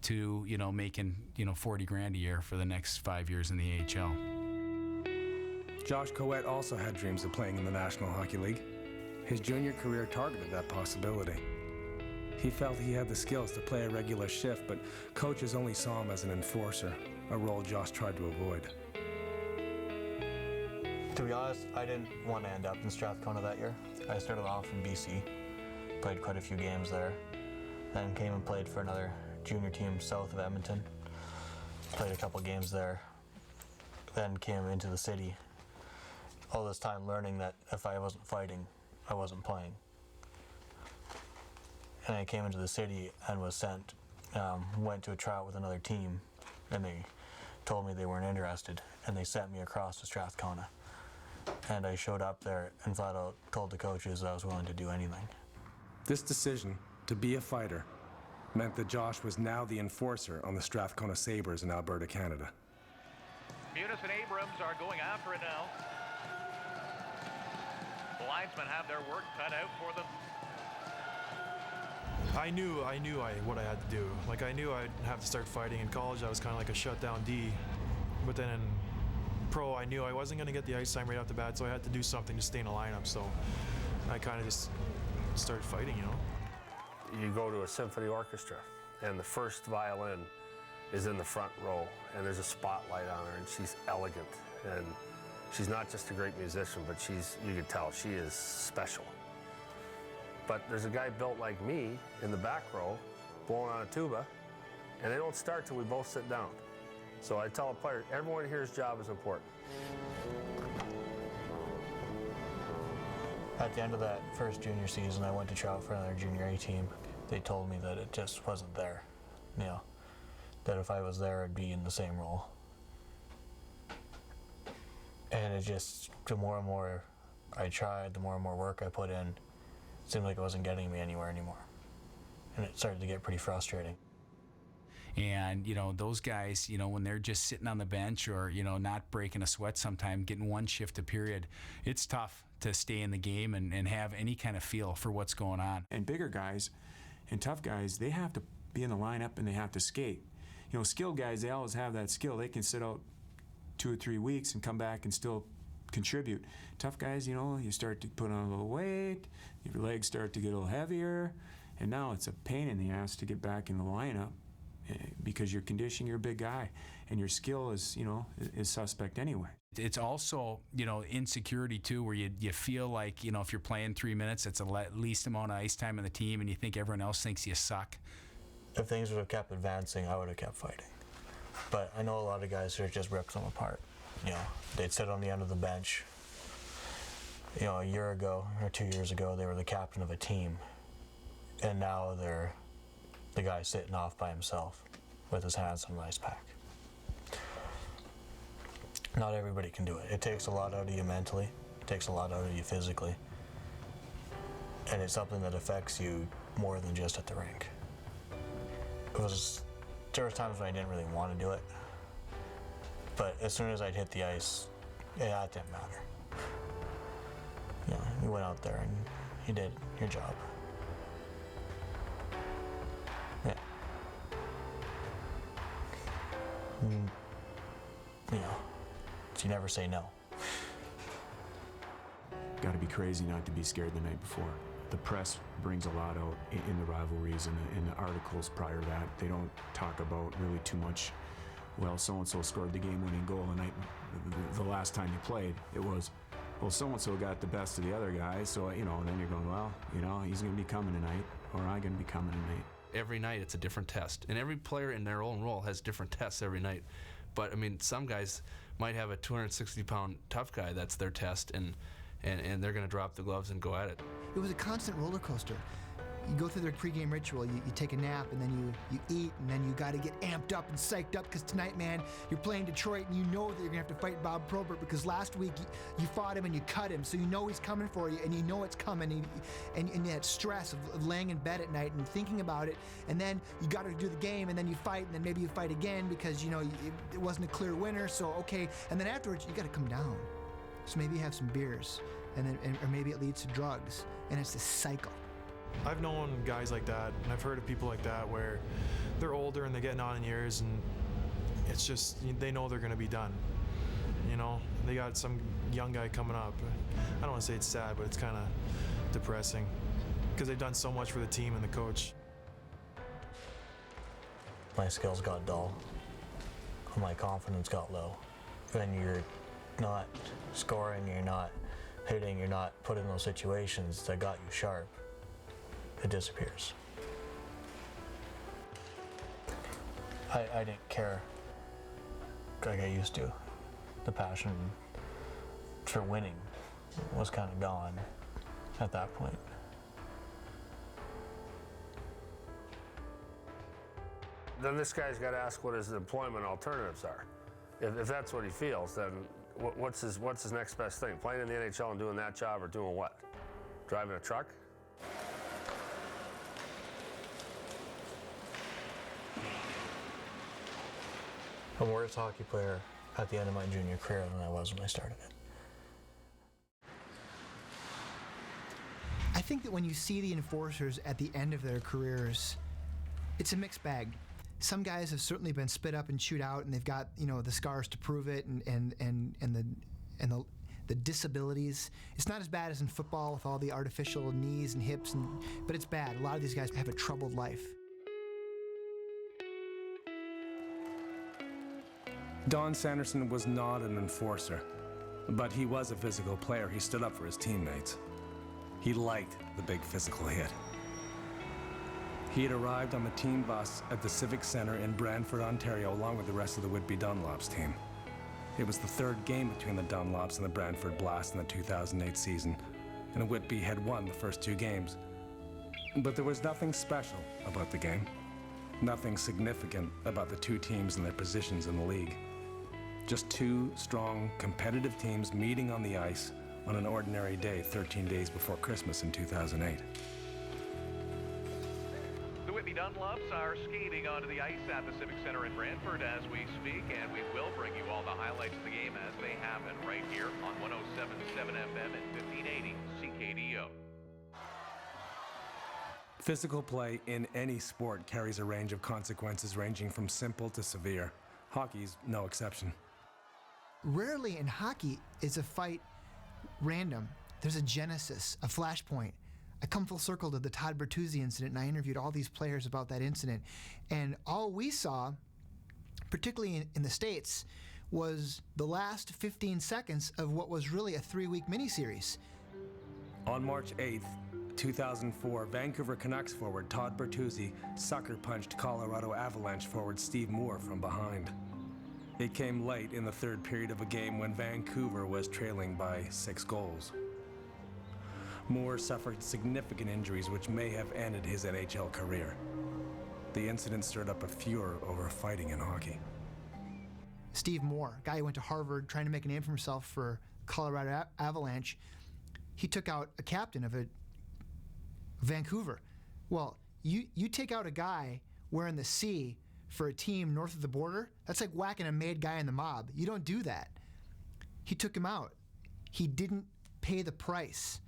to, making, $40,000 a year for the next 5 years in the AHL. Josh Coët also had dreams of playing in the National Hockey League. His junior career targeted that possibility. He felt he had the skills to play a regular shift, but coaches only saw him as an enforcer, a role Josh tried to avoid. To be honest, I didn't want to end up in Strathcona that year. I started off in BC, played quite a few games there, then came and played for another junior team south of Edmonton, played a couple games there, then came into the city. All this time learning that if I wasn't fighting, I wasn't playing. And I came into the city and was sent, went to a tryout with another team, and they told me they weren't interested, and they sent me across to Strathcona. And I showed up there and flat out told the coaches that I was willing to do anything. This decision to be a fighter meant that Josh was now the enforcer on the Strathcona Sabres in Alberta, Canada. Muniz and Abrams are going after it now. The linesmen have their work cut out for them. I knew what I had to do. Like, I knew I'd have to start fighting. In college, I was kind of like a shutdown D. But then in pro, I knew I wasn't going to get the ice time right off the bat, so I had to do something to stay in the lineup. So I kind of just started fighting, You go to a symphony orchestra, and the first violin is in the front row, and there's a spotlight on her, and she's elegant. And she's not just a great musician, but you can tell she is special. But there's a guy built like me in the back row, blowing on a tuba, and they don't start till we both sit down. So I tell a player, everyone here's job is important. At the end of that first junior season, I went to try out for another junior A team. They told me that it just wasn't there, that if I was there, I'd be in the same role. And it just, the more and more I tried, the more and more work I put in, it seemed like it wasn't getting me anywhere anymore. And it started to get pretty frustrating. And, those guys, when they're just sitting on the bench or, not breaking a sweat sometime, getting one shift a period, it's tough to stay in the game and have any kind of feel for what's going on. And bigger guys and tough guys, they have to be in the lineup and they have to skate. Skilled guys, they always have that skill. They can sit out 2 or 3 weeks and come back and still contribute. Tough guys, you start to put on a little weight, your legs start to get a little heavier, and now it's a pain in the ass to get back in the lineup because you're conditioning, you're a big guy, and your skill is, is suspect anyway. It's also, insecurity too, where you feel like, if you're playing 3 minutes, it's the least amount of ice time in the team, and you think everyone else thinks you suck. If things would have kept advancing, I would have kept fighting. But I know a lot of guys who just ripped them apart. They'd sit on the end of the bench. A year ago or 2 years ago, they were the captain of a team, and now they're the guy sitting off by himself with his hands on an ice pack. Not everybody can do it. It takes a lot out of you mentally. It takes a lot out of you physically. And it's something that affects you more than just at the rink. There were times when I didn't really want to do it, but as soon as I'd hit the ice, that didn't matter. You went out there and you did your job. Yeah. So you never say no. Got to be crazy not to be scared the night before. The press brings a lot out in the rivalries and in the articles prior to that. They don't talk about really too much. Well, so-and-so scored the game-winning goal the night, the last time you played. It was, well, so-and-so got the best of the other guy, so, and then you're going, well, he's going to be coming tonight, or I'm going to be coming tonight. Every night it's a different test, and every player in their own role has different tests every night. But, some guys might have a 260-pound tough guy that's their test, and they're going to drop the gloves and go at it. It was a constant roller coaster. you go through their pregame ritual. You take a nap, and then you eat, and then you got to get amped up and psyched up because tonight, man, you're playing Detroit, and you know that you're going to have to fight Bob Probert because last week you fought him and you cut him, so you know he's coming for you, and you know it's coming, and that stress of laying in bed at night and thinking about it, and then you got to do the game, and then you fight, and then maybe you fight again because, you know, it wasn't a clear winner, so okay, and then afterwards, you got to come down. So maybe you have some beers, and then, or maybe it leads to drugs, and it's this cycle. I've known guys like that, and I've heard of people like that where they're older and they're getting on in years, and it's just, they know they're going to be done. You know, they got some young guy coming up. I don't want to say it's sad, but it's kind of depressing because they've done so much for the team and the coach. My skills got dull. My confidence got low. When you're not scoring, you're not hitting, you're not put in those situations that got you sharp, it disappears. I didn't care like I used to. The passion for winning was kind of gone at that point. Then this guy's got to ask what his employment alternatives are. If that's what he feels, then what's his next best thing? Playing in the NHL and doing that job, or doing what? Driving a truck? I'm a worse hockey player at the end of my junior career than I was when I started it. I think that when you see the enforcers at the end of their careers, it's a mixed bag. Some guys have certainly been spit up and chewed out, and they've got, you know, the scars to prove it, and the disabilities. It's not as bad as in football with all the artificial knees and hips, but it's bad. A lot of these guys have a troubled life. Don Sanderson was not an enforcer, but he was a physical player. He stood up for his teammates. He liked the big physical hit. He had arrived on the team bus at the Civic Centre in Brantford, Ontario, along with the rest of the Whitby Dunlops team. It was the third game between the Dunlops and the Brantford Blast in the 2008 season, and Whitby had won the first two games. But there was nothing special about the game, nothing significant about the two teams and their positions in the league. Just two strong, competitive teams meeting on the ice on an ordinary day 13 days before Christmas in 2008. The Whitby Dunlops are skating onto the ice at the Civic Centre in Brantford as we speak, and we will bring you all the highlights of the game as they happen right here on 107.7 FM and 1580 CKDO. Physical play in any sport carries a range of consequences ranging from simple to severe. Hockey's no exception. Rarely in hockey is a fight random. There's a genesis, a flashpoint. I come full circle to the Todd Bertuzzi incident, and I interviewed all these players about that incident. And all we saw, particularly in the States, was the last 15 seconds of what was really a 3-week miniseries. On March 8th, 2004, Vancouver Canucks forward Todd Bertuzzi sucker punched Colorado Avalanche forward Steve Moore from behind. It came late in the third period of a game when Vancouver was trailing by 6 goals. Moore suffered significant injuries which may have ended his NHL career. The incident stirred up a furor over fighting in hockey. Steve Moore, guy who went to Harvard trying to make a name for himself for Colorado Avalanche, he took out a captain of Vancouver. Well, you take out a guy wearing the C for a team north of the border, that's like whacking a made guy in the mob. You don't do that. He took him out. He didn't pay the price.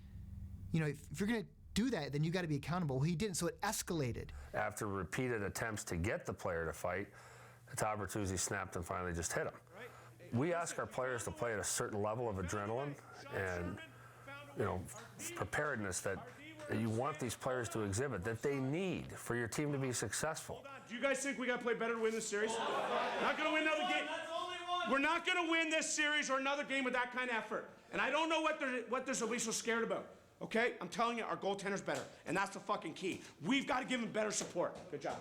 You know, if you're going to do that, then you got to be accountable. Well, he didn't, so it escalated. After repeated attempts to get the player to fight, Todd Bertuzzi snapped and finally just hit him. We ask our players to play at a certain level of adrenaline and, you know, preparedness that you want these players to exhibit, that they need for your team to be successful. Do you guys think we got to play better to win this series? Not going to win another game. We're not going to win this series or another game with that kind of effort. And I don't know what they're so scared about. Okay? I'm telling you, our goaltender's better. And that's the fucking key. We've got to give him better support. Good job.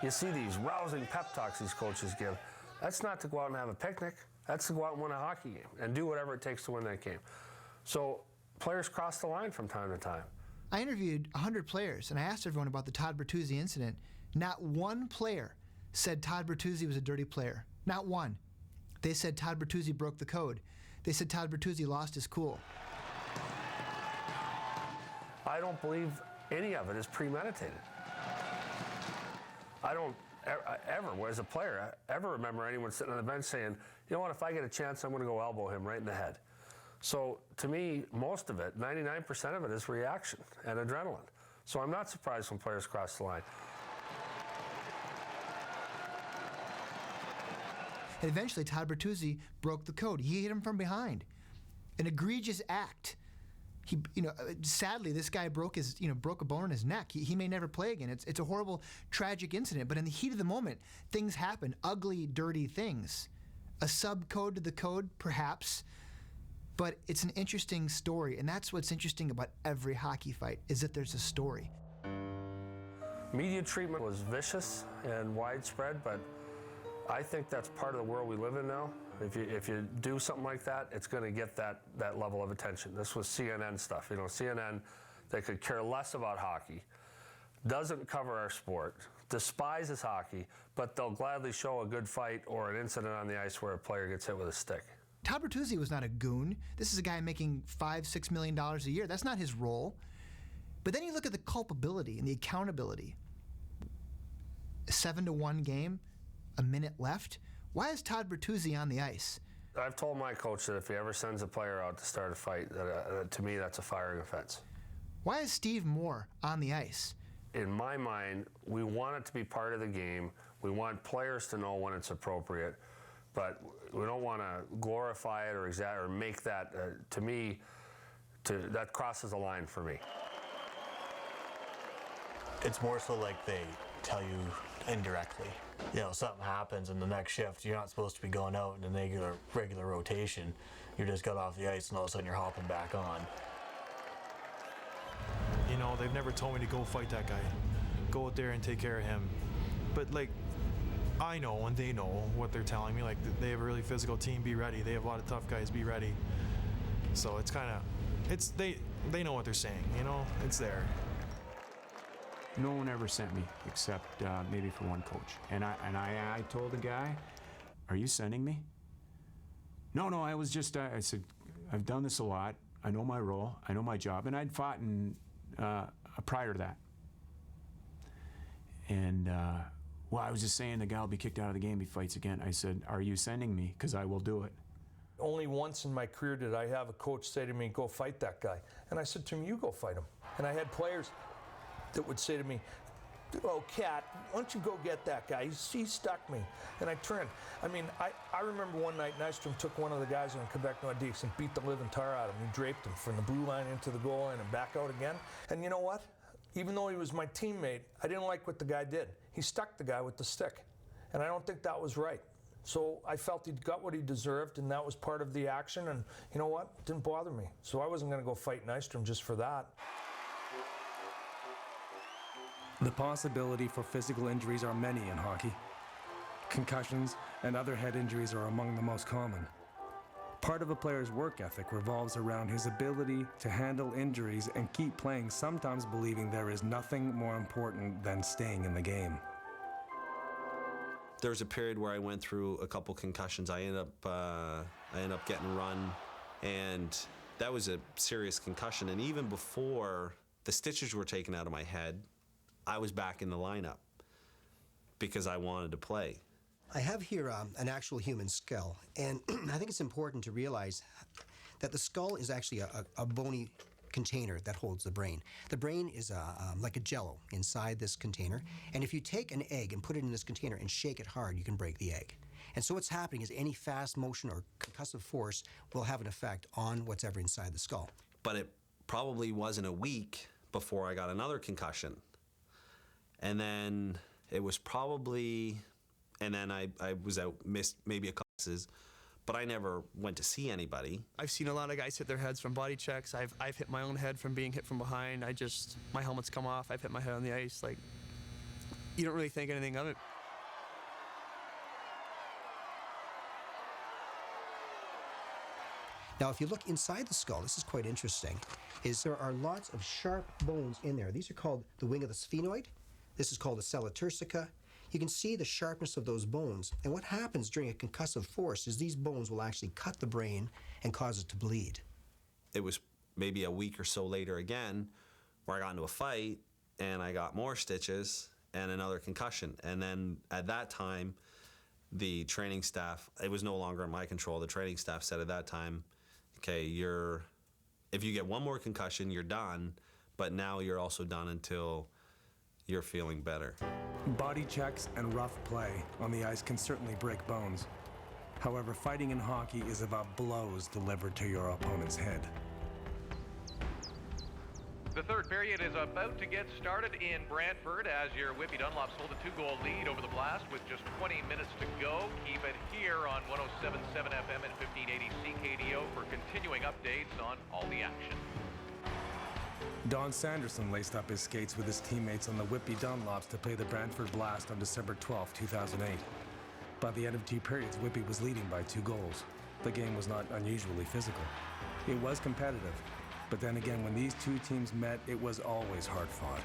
You see these rousing pep talks these coaches give. That's not to go out and have a picnic. That's to go out and win a hockey game and do whatever it takes to win that game. So players cross the line from time to time. I interviewed 100 players, and I asked everyone about the Todd Bertuzzi incident. Not one player said Todd Bertuzzi was a dirty player. Not one. They said Todd Bertuzzi broke the code. They said Todd Bertuzzi lost his cool. I don't believe any of it is premeditated. I don't ever, as a player, ever remember anyone sitting on the bench saying, you know what, if I get a chance, I'm going to go elbow him right in the head. So to me, most of it, 99% of it is reaction and adrenaline. So I'm not surprised when players cross the line. And eventually, Todd Bertuzzi broke the code. He hit him from behind. An egregious act. He, sadly, this guy broke a bone in his neck. He may never play again. It's a horrible, tragic incident. But in the heat of the moment, things happen. Ugly, dirty things. A sub-code to the code, perhaps. But it's an interesting story, and that's what's interesting about every hockey fight, is that there's a story. Media treatment was vicious and widespread, but I think that's part of the world we live in now. If you do something like that, it's going to get that level of attention. This was CNN stuff. CNN, they could care less about hockey, doesn't cover our sport, despises hockey, but they'll gladly show a good fight or an incident on the ice where a player gets hit with a stick. Todd Bertuzzi was not a goon. This is a guy making $5-6 million a year. That's not his role. But then you look at the culpability and the accountability. A 7-1 game, a minute left. Why is Todd Bertuzzi on the ice? I've told my coach that if he ever sends a player out to start a fight, to me that's a firing offense. Why is Steve Moore on the ice? In my mind, we want it to be part of the game. We want players to know when it's appropriate, but we don't want to glorify it or make that, to me, that crosses a line for me. It's more so like they tell you indirectly. Something happens in the next shift, you're not supposed to be going out in a regular rotation. You just got off the ice and all of a sudden you're hopping back on. They've never told me to go fight that guy. Go out there and take care of him. But I know and they know what they're telling me. They have a really physical team, be ready. They have a lot of tough guys, be ready. So it's kind of, they know what they're saying, it's there. No one ever sent me except maybe for one coach. And I told the guy, are you sending me? No, I was just, I said, I've done this a lot. I know my role. I know my job. And I'd fought prior to that. And, I was just saying the guy will be kicked out of the game if he fights again. I said, are you sending me? Because I will do it. Only once in my career did I have a coach say to me, go fight that guy. And I said to him, you go fight him. And I had players that would say to me, oh, Cat, why don't you go get that guy? He stuck me. And I turned. I remember one night Nystrom took one of the guys on Quebec Nordiques and beat the living tar out of him. He draped him from the blue line into the goal line and back out again. And you know what? Even though he was my teammate, I didn't like what the guy did. He stuck the guy with the stick. And I don't think that was right. So I felt he'd got what he deserved, and that was part of the action. And you know what? It didn't bother me. So I wasn't going to go fight Nystrom just for that. The possibility for physical injuries are many in hockey. Concussions and other head injuries are among the most common. Part of a player's work ethic revolves around his ability to handle injuries and keep playing, sometimes believing there is nothing more important than staying in the game. There was a period where I went through a couple concussions. I ended up getting run, and that was a serious concussion. And even before the stitches were taken out of my head, I was back in the lineup because I wanted to play. I have here an actual human skull, and I think it's important to realize that the skull is actually a bony container that holds the brain. The brain is like a jello inside this container, and if you take an egg and put it in this container and shake it hard, you can break the egg. And so what's happening is any fast motion or concussive force will have an effect on what's ever inside the skull. But it probably wasn't a week before I got another concussion. And then it was probably, and then I was out, missed maybe a couple classes, but I never went to see anybody. I've seen a lot of guys hit their heads from body checks. I've hit my own head from being hit from behind. My helmet's come off. I've hit my head on the ice. You don't really think anything of it. Now, if you look inside the skull, this is quite interesting, is there are lots of sharp bones in there. These are called the wing of the sphenoid. This is called the sella turcica. You can see the sharpness of those bones. And what happens during a concussive force is these bones will actually cut the brain and cause it to bleed. It was maybe a week or so later again where I got into a fight and I got more stitches and another concussion. And then at that time, the training staff, it was no longer in my control. The training staff said at that time, okay, if you get one more concussion, you're done, but now you're also done until you're feeling better. Body checks and rough play on the ice can certainly break bones. However, fighting in hockey is about blows delivered to your opponent's head. The third period is about to get started in Brantford as your Whippy Dunlops hold a 2-goal lead over the Blast with just 20 minutes to go. Keep it here on 107.7 FM and 1580 CKDO for continuing updates on all the action. Don Sanderson laced up his skates with his teammates on the Whippy Dunlops to play the Brantford Blast on December 12, 2008. By the end of 2 periods, Whippy was leading by 2 goals. The game was not unusually physical. It was competitive. But then again, when these two teams met, it was always hard-fought.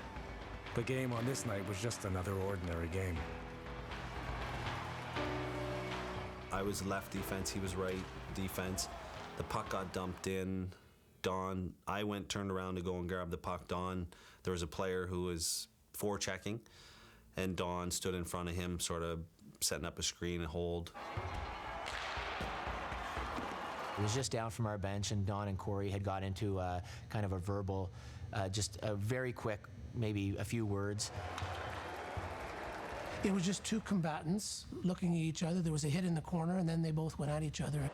The game on this night was just another ordinary game. I was left defense, he was right defense. The puck got dumped in. Don, I turned around to go and grab the puck. Don, there was a player who was forechecking, and Don stood in front of him, sort of setting up a screen and hold. It was just down from our bench, and Don and Corey had got into kind of a verbal, just a very quick, maybe a few words. It was just two combatants looking at each other. There was a hit in the corner, and then they both went at each other.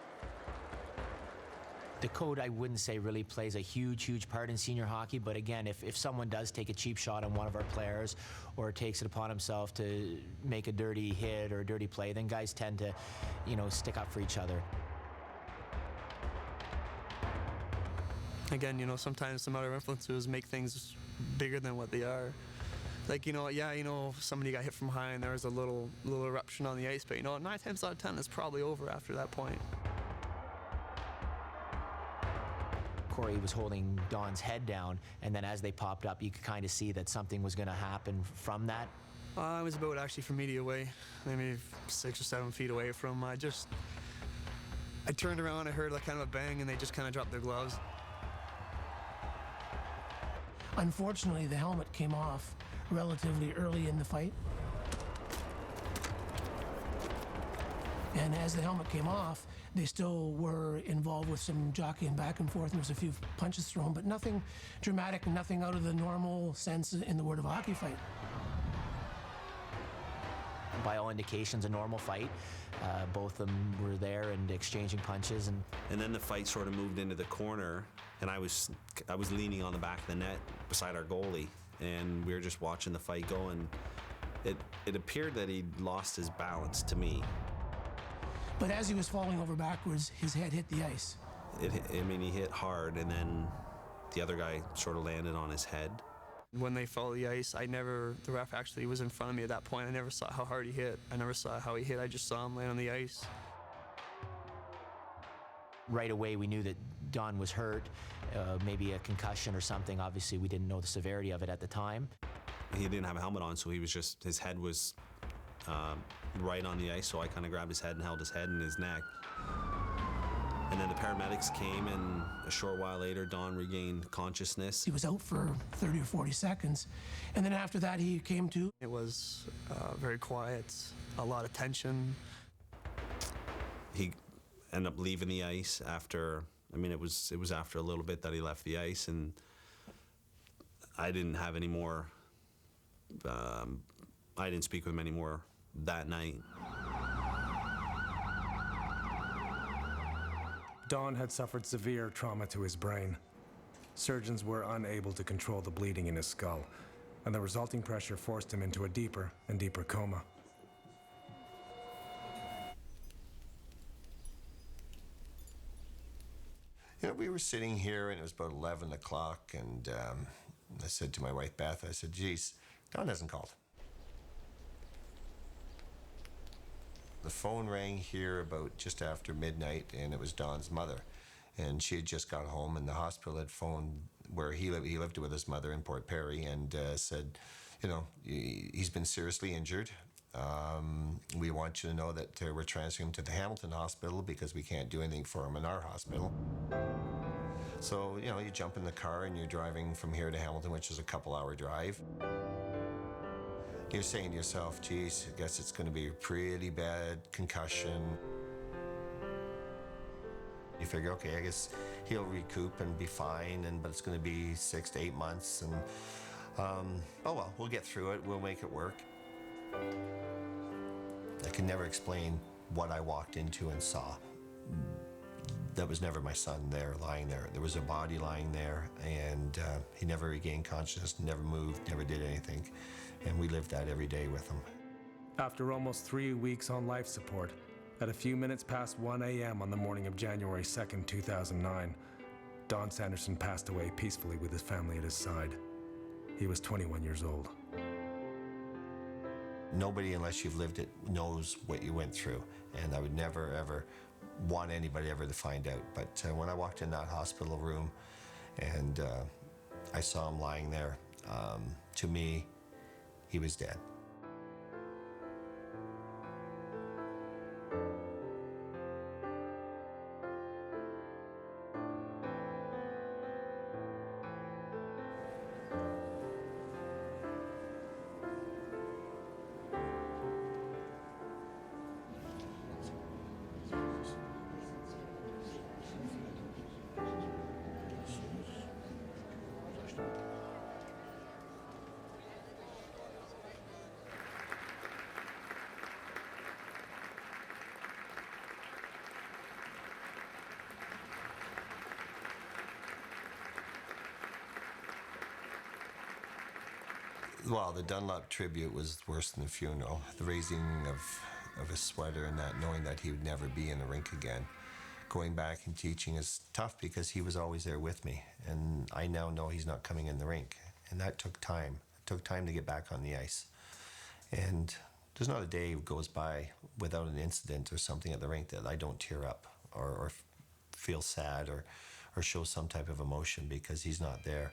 The code, I wouldn't say, really plays a huge part in senior hockey, but again, if someone does take a cheap shot on one of our players or takes it upon himself to make a dirty hit or a dirty play, then guys tend to, stick up for each other. Again, sometimes some other influences make things bigger than what they are. Like, somebody got hit from behind, there was a little eruption on the ice, but 9 times out of 10, it's probably over after that point. Corey was holding Don's head down, and then as they popped up, you could kind of see that something was going to happen from that. I was about actually from media away, maybe 6 or 7 feet away from. I turned around, I heard like kind of a bang, and they just kind of dropped their gloves. Unfortunately, the helmet came off relatively early in the fight. And as the helmet came off, they still were involved with some jockeying back and forth. There was a few punches thrown, but nothing dramatic, nothing out of the normal sense in the word of a hockey fight. By all indications, a normal fight. Both of them were there and exchanging punches. And then the fight sort of moved into the corner, and I was leaning on the back of the net beside our goalie, and we were just watching the fight go, and it appeared that he'd lost his balance to me. But as he was falling over backwards, his head hit the ice. He hit hard, and then the other guy sort of landed on his head. When they fell to the ice, the ref actually was in front of me at that point. I never saw how hard he hit. I never saw how he hit. I just saw him land on the ice. Right away, we knew that Don was hurt, maybe a concussion or something. Obviously, we didn't know the severity of it at the time. He didn't have a helmet on, so his head was right on the ice, so I kind of grabbed his head and held his head and his neck. And then the paramedics came, and a short while later, Don regained consciousness. He was out for 30 or 40 seconds, and then after that, he came to. It was very quiet, a lot of tension. He ended up leaving the ice after, it was after a little bit that he left the ice, and I didn't have any more, I didn't speak with him anymore that night. Don had suffered severe trauma to his brain. Surgeons were unable to control the bleeding in his skull, and the resulting pressure forced him into a deeper and deeper coma. We were sitting here, and it was about 11 o'clock, and I said to my wife, Beth, I said, geez, Don hasn't called. The phone rang here about just after midnight, and it was Don's mother. and she had just got home, and the hospital had phoned where he lived with his mother in Port Perry, and said, you know, he's been seriously injured. We want you to know that we're transferring him to the Hamilton Hospital because we can't do anything for him in our hospital. So, you know, you jump in the car and you're driving from here to Hamilton, which is a couple-hour drive. You're saying to yourself, geez, I guess it's going to be a pretty bad concussion. You figure, okay, I guess he'll recoup and be fine, but it's going to be 6 to 8 months, and oh well, we'll get through it, we'll make it work. I can never explain what I walked into and saw. That was never my son there, lying there. There was a body lying there, and he never regained consciousness, never moved, never did anything, and we lived that every day with him. After almost 3 weeks on life support, at a few minutes past 1 a.m. on the morning of January 2nd, 2009, Don Sanderson passed away peacefully with his family at his side. He was 21 years old. Nobody, unless you've lived it, knows what you went through, and I would never, ever want anybody ever to find out. But when I walked in that hospital room and I saw him lying there, to me, he was dead. Well, the Dunlop tribute was worse than the funeral. The raising of his sweater and that, knowing that he would never be in the rink again. Going back and teaching is tough because he was always there with me, and I now know he's not coming in the rink. And that took time. It took time to get back on the ice. And there's not a day goes by without an incident or something at the rink that I don't tear up or feel sad or show some type of emotion because he's not there.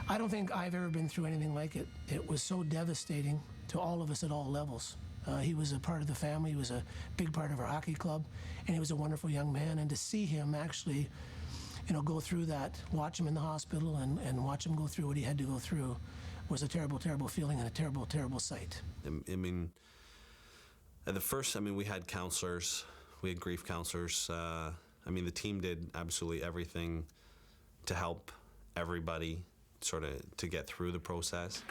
I don't think I've ever been through anything like it. It was so devastating to all of us at all levels. He was a part of the family, he was a big part of our hockey club, and he was a wonderful young man. And to see him actually, you know, go through that, watch him in the hospital and watch him go through what he had to go through was a terrible, terrible feeling and a terrible, terrible sight. I mean, at the first, we had counselors, we had grief counselors. The team did absolutely everything to help everybody sort of to get through the process.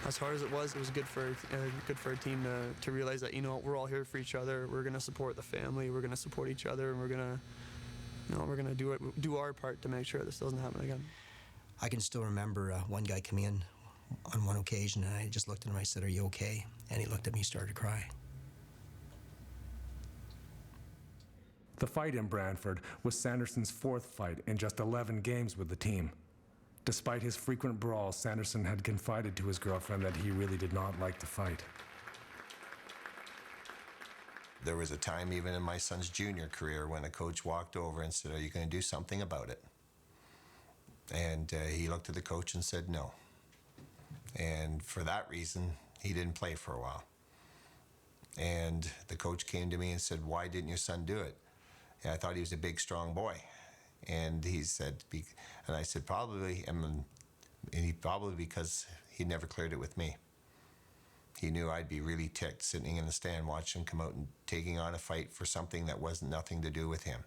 As hard as it was good for a team to realize that, you know, we're all here for each other. We're gonna support the family. We're gonna support each other, and we're gonna do our part to make sure this doesn't happen again. I can still remember one guy come in on one occasion, and I just looked at him. I said, "Are you okay?" And he looked at me, started to cry. The fight in Brantford was Sanderson's fourth fight in just 11 games with the team. Despite his frequent brawls, Sanderson had confided to his girlfriend that he really did not like to fight. There was a time even in my son's junior career when a coach walked over and said, "Are you going to do something about it?" And he looked at the coach and said no. And for that reason, he didn't play for a while. And the coach came to me and said, "Why didn't your son do it?" And I thought he was a big, strong boy. And he said, and I said, probably because he never cleared it with me. He knew I'd be really ticked sitting in the stand watching him come out and taking on a fight for something that wasn't nothing to do with him.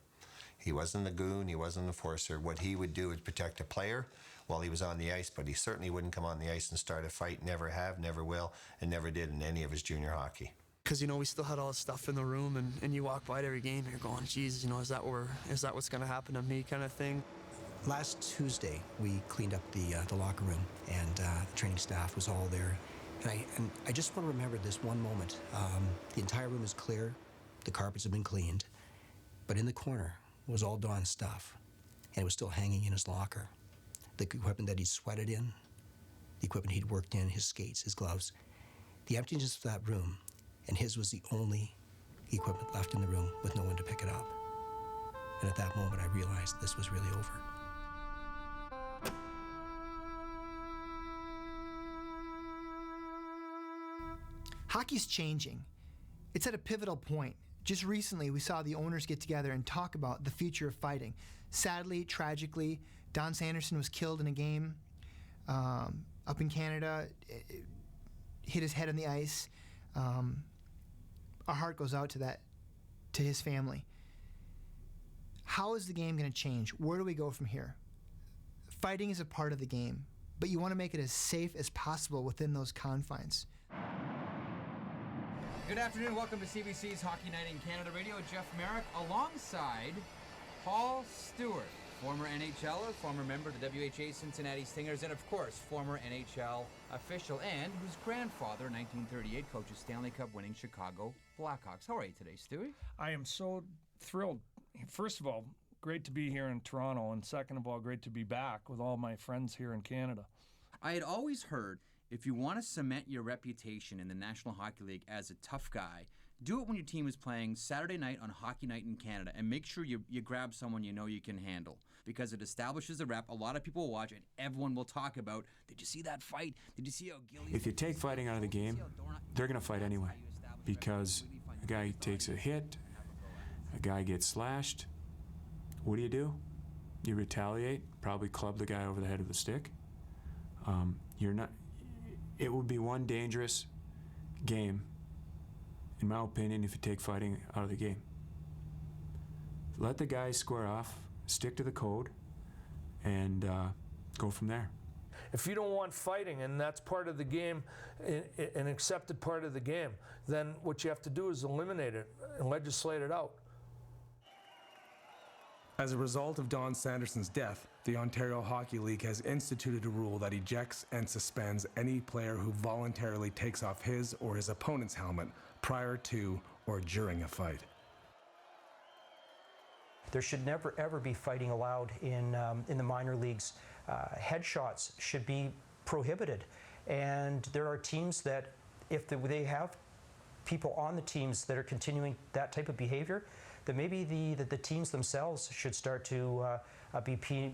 He wasn't a goon, he wasn't a enforcer. What he would do is protect a player while he was on the ice, but he certainly wouldn't come on the ice and start a fight, never have, never will, and never did in any of his junior hockey. Because, you know, we still had all this stuff in the room, and you walk by it every game, and you're going, geez, you know, is that what's going to happen to me kind of thing? Last Tuesday, we cleaned up the locker room, and the training staff was all there. And I just want to remember this one moment. The entire room is clear. The carpets had been cleaned. But in the corner was all Don's stuff, and it was still hanging in his locker. The equipment that he'd sweated in, the equipment he'd worked in, his skates, his gloves. The emptiness of that room, and his was the only equipment left in the room with no one to pick it up. And at that moment, I realized this was really over. Hockey's changing. It's at a pivotal point. Just recently, we saw the owners get together and talk about the future of fighting. Sadly, tragically, Don Sanderson was killed in a game up in Canada, hit his head on the ice. Our heart goes out to his family. How is the game going to change? Where do we go from here? Fighting is a part of the game, but you want to make it as safe as possible within those confines. Good afternoon. Welcome to CBC's Hockey Night in Canada Radio. Jeff Merrick alongside Paul Stewart, former NHLer, former member of the WHA Cincinnati Stingers, and of course, former NHL official, and whose grandfather, 1938, coaches Stanley Cup winning Chicago Blackhawks. How are you today, Stewie? I am so thrilled. First of all, great to be here in Toronto, and second of all, great to be back with all my friends here in Canada. I had always heard if you want to cement your reputation in the National Hockey League as a tough guy, do it when your team is playing Saturday night on Hockey Night in Canada, and make sure you grab someone you know you can handle, because it establishes a rep. A lot of people will watch, and everyone will talk about, did you see that fight? Did you see how Gilly... If you take fighting out of the game, they're going to fight anyway, because a guy takes a hit, a guy gets slashed. What do? You retaliate, probably club the guy over the head with a stick. It would be one dangerous game, in my opinion, if you take fighting out of the game. Let the guys square off, stick to the code, and go from there. If you don't want fighting, and that's part of the game, an accepted part of the game, then what you have to do is eliminate it and legislate it out. As a result of Don Sanderson's death, the Ontario Hockey League has instituted a rule that ejects and suspends any player who voluntarily takes off his or his opponent's helmet prior to or during a fight. There should never, ever be fighting allowed in the minor leagues. Headshots should be prohibited. And there are teams that, if they have people on the teams that are continuing that type of behavior, then maybe the teams themselves should start to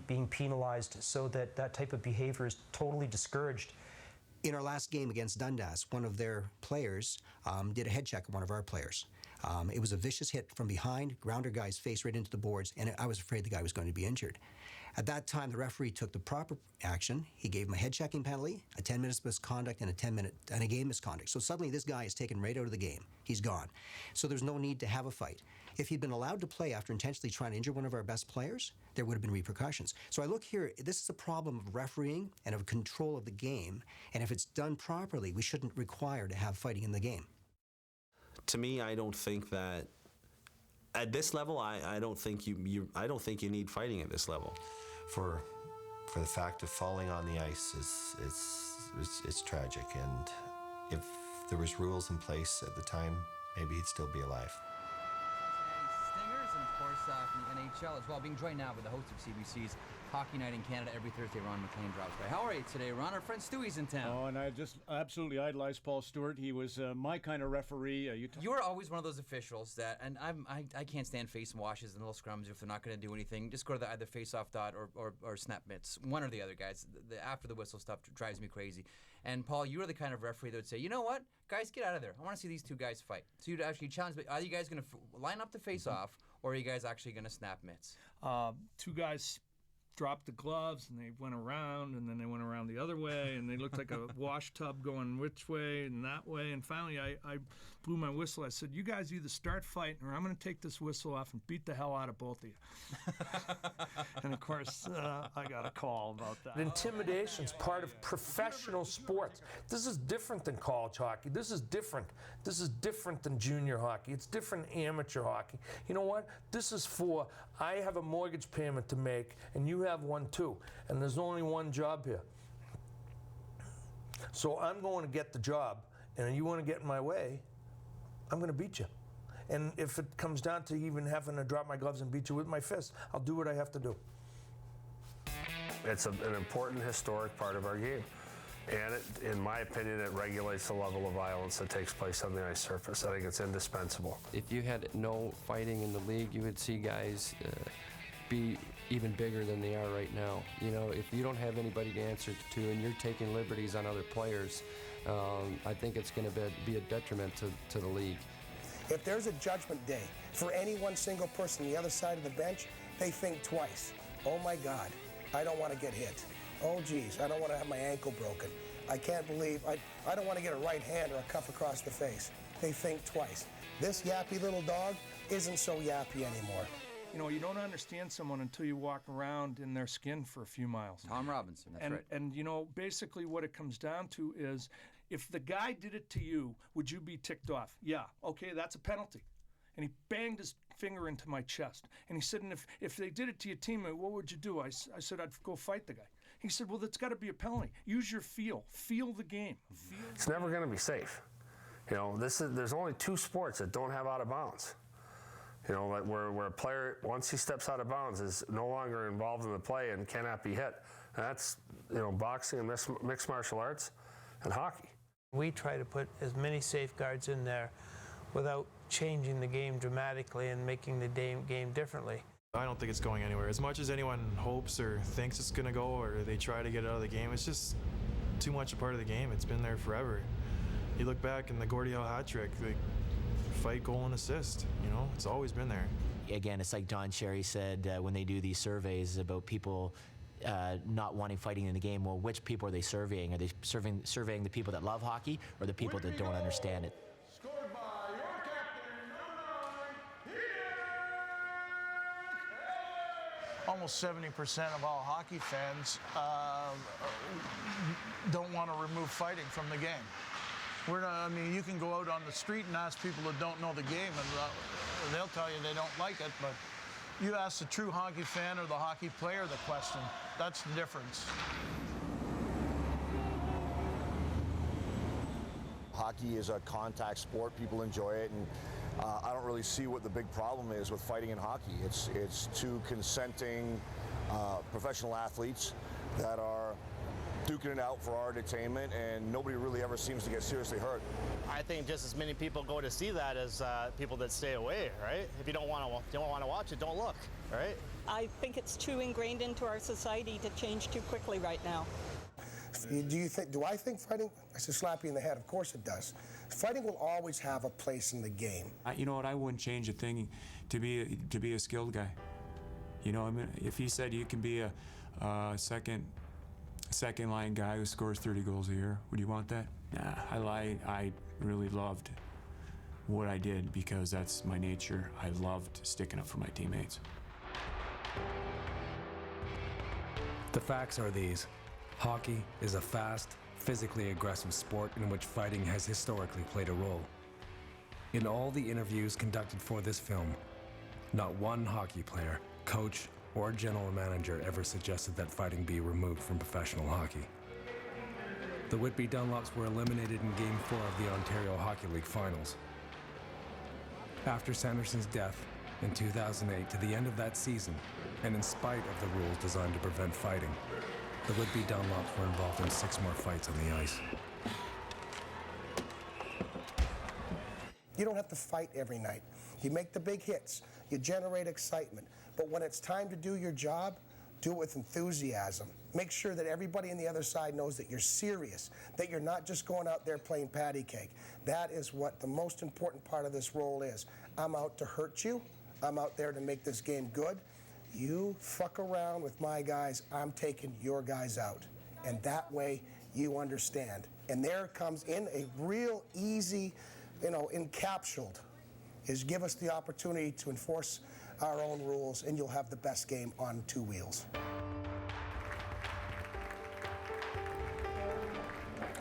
being penalized so that that type of behavior is totally discouraged. In our last game against Dundas, one of their players did a head check of one of our players. It was a vicious hit from behind, ground our guy's face right into the boards, and I was afraid the guy was going to be injured. At that time, the referee took the proper action. He gave him a head checking penalty, a 10 minutes misconduct, and a game misconduct. So suddenly this guy is taken right out of the game. He's gone. So there's no need to have a fight. If he'd been allowed to play after intentionally trying to injure one of our best players, there would have been repercussions. So I look here, this is a problem of refereeing and of control of the game, and if it's done properly, we shouldn't require to have fighting in the game. To me, I don't think that at this level, I don't think you need fighting at this level. For the fact of falling on the ice it's tragic, and if there was rules in place at the time, maybe he'd still be alive. Stingers, and of course from the NHL as well, being joined now by the host of CBC's Hockey Night in Canada every Thursday. Ron McLean drops by. How are you today, Ron? Our friend Stewie's in town. Oh, and I just absolutely idolized Paul Stewart. He was my kind of referee. You are always one of those officials that, and I can't stand face washes and little scrums if they're not going to do anything. Just go to the either face-off dot or snap mitts, one or the other, guys. The after the whistle stuff drives me crazy. And Paul, you are the kind of referee that would say, you know what, guys, get out of there. I want to see these two guys fight. So you'd actually challenge, are you guys going to line up the face-off, or are you guys actually going to snap mitts? Two guys dropped the gloves, and they went around, and then they went around the other way, and they looked like a wash tub going which way and that way. And finally, I blew my whistle. I said, you guys either start fighting, or I'm going to take this whistle off and beat the hell out of both of you. And, of course, I got a call about that. Intimidation's part of professional sports. This is different than college hockey. This is different. This is different than junior hockey. It's different than amateur hockey. You know what? This is for, I have a mortgage payment to make, and you have one too, and there's only one job here. So I'm going to get the job, and you want to get in my way, I'm going to beat you. And if it comes down to even having to drop my gloves and beat you with my fist, I'll do what I have to do. It's an important historic part of our game. And in my opinion, it regulates the level of violence that takes place on the ice surface. I think it's indispensable. If you had no fighting in the league, you would see guys be even bigger than they are right now. You know, if you don't have anybody to answer to and you're taking liberties on other players, I think it's going to be a detriment to the league. If there's a judgment day for any one single person on the other side of the bench, they think twice. Oh my God, I don't want to get hit. Oh geez, I don't want to have my ankle broken. I can't believe, I don't want to get a right hand or a cuff across the face. They think twice. This yappy little dog isn't so yappy anymore. You know, you don't understand someone until you walk around in their skin for a few miles. Tom Robinson, that's right. And you know, basically what it comes down to is, if the guy did it to you, would you be ticked off? Yeah, okay, that's a penalty. And he banged his finger into my chest. And he said, and if they did it to your teammate, what would you do? I said, I'd go fight the guy. He said, well, that's got to be a penalty. Use your feel. Feel the game. It's never going to be safe. You know, there's only two sports that don't have out of bounds. You know, like where a player, once he steps out of bounds, is no longer involved in the play and cannot be hit. And that's, you know, boxing and mixed martial arts and hockey. We try to put as many safeguards in there without changing the game dramatically and making the game differently. I don't think it's going anywhere. As much as anyone hopes or thinks it's going to go, or they try to get it out of the game, it's just too much a part of the game. It's been there forever. You look back in the Gordie-Howe hat trick, the fight, goal, and assist. You know, it's always been there. Again, it's like Don Cherry said when they do these surveys about people not wanting fighting in the game. Well, which people are they surveying? Are they surveying the people that love hockey or the people that don't understand it? Almost 70% of all hockey fans don't want to remove fighting from the game. I mean, you can go out on the street and ask people that don't know the game, and they'll tell you they don't like it, but you ask the true hockey fan or the hockey player the question. That's the difference. Hockey is a contact sport. People enjoy it, and I don't really see what the big problem is with fighting in hockey. It's two consenting professional athletes that are duking it out for our entertainment, and nobody really ever seems to get seriously hurt. I think just as many people go to see that as people that stay away, right? If you don't want to watch it, don't look, right? I think it's too ingrained into our society to change too quickly right now. Do I think fighting? I should slap you in the head. Of course it does. Fighting will always have a place in the game. You know what? I wouldn't change a thing to be a skilled guy. You know, I mean, if he said you can be a second line guy who scores 30 goals a year, would you want that? Nah, I lied. I really loved what I did because that's my nature. I loved sticking up for my teammates. The facts are these. Hockey is a fast, physically aggressive sport in which fighting has historically played a role. In all the interviews conducted for this film, not one hockey player, coach, or general manager ever suggested that fighting be removed from professional hockey. The Whitby Dunlops were eliminated in Game 4 of the Ontario Hockey League Finals. After Sanderson's death in 2008 to the end of that season, and in spite of the rules designed to prevent fighting, the Whitby Dunlops were involved in 6 more fights on the ice. You don't have to fight every night. You make the big hits. You generate excitement. But when it's time to do your job, do it with enthusiasm. Make sure that everybody on the other side knows that you're serious, that you're not just going out there playing patty cake. That is what the most important part of this role is. I'm out to hurt you. I'm out there to make this game good. You fuck around with my guys, I'm taking your guys out. And that way, you understand. And there comes in a real easy, encapsuled, is give us the opportunity to enforce our own rules, and you'll have the best game on 2 wheels.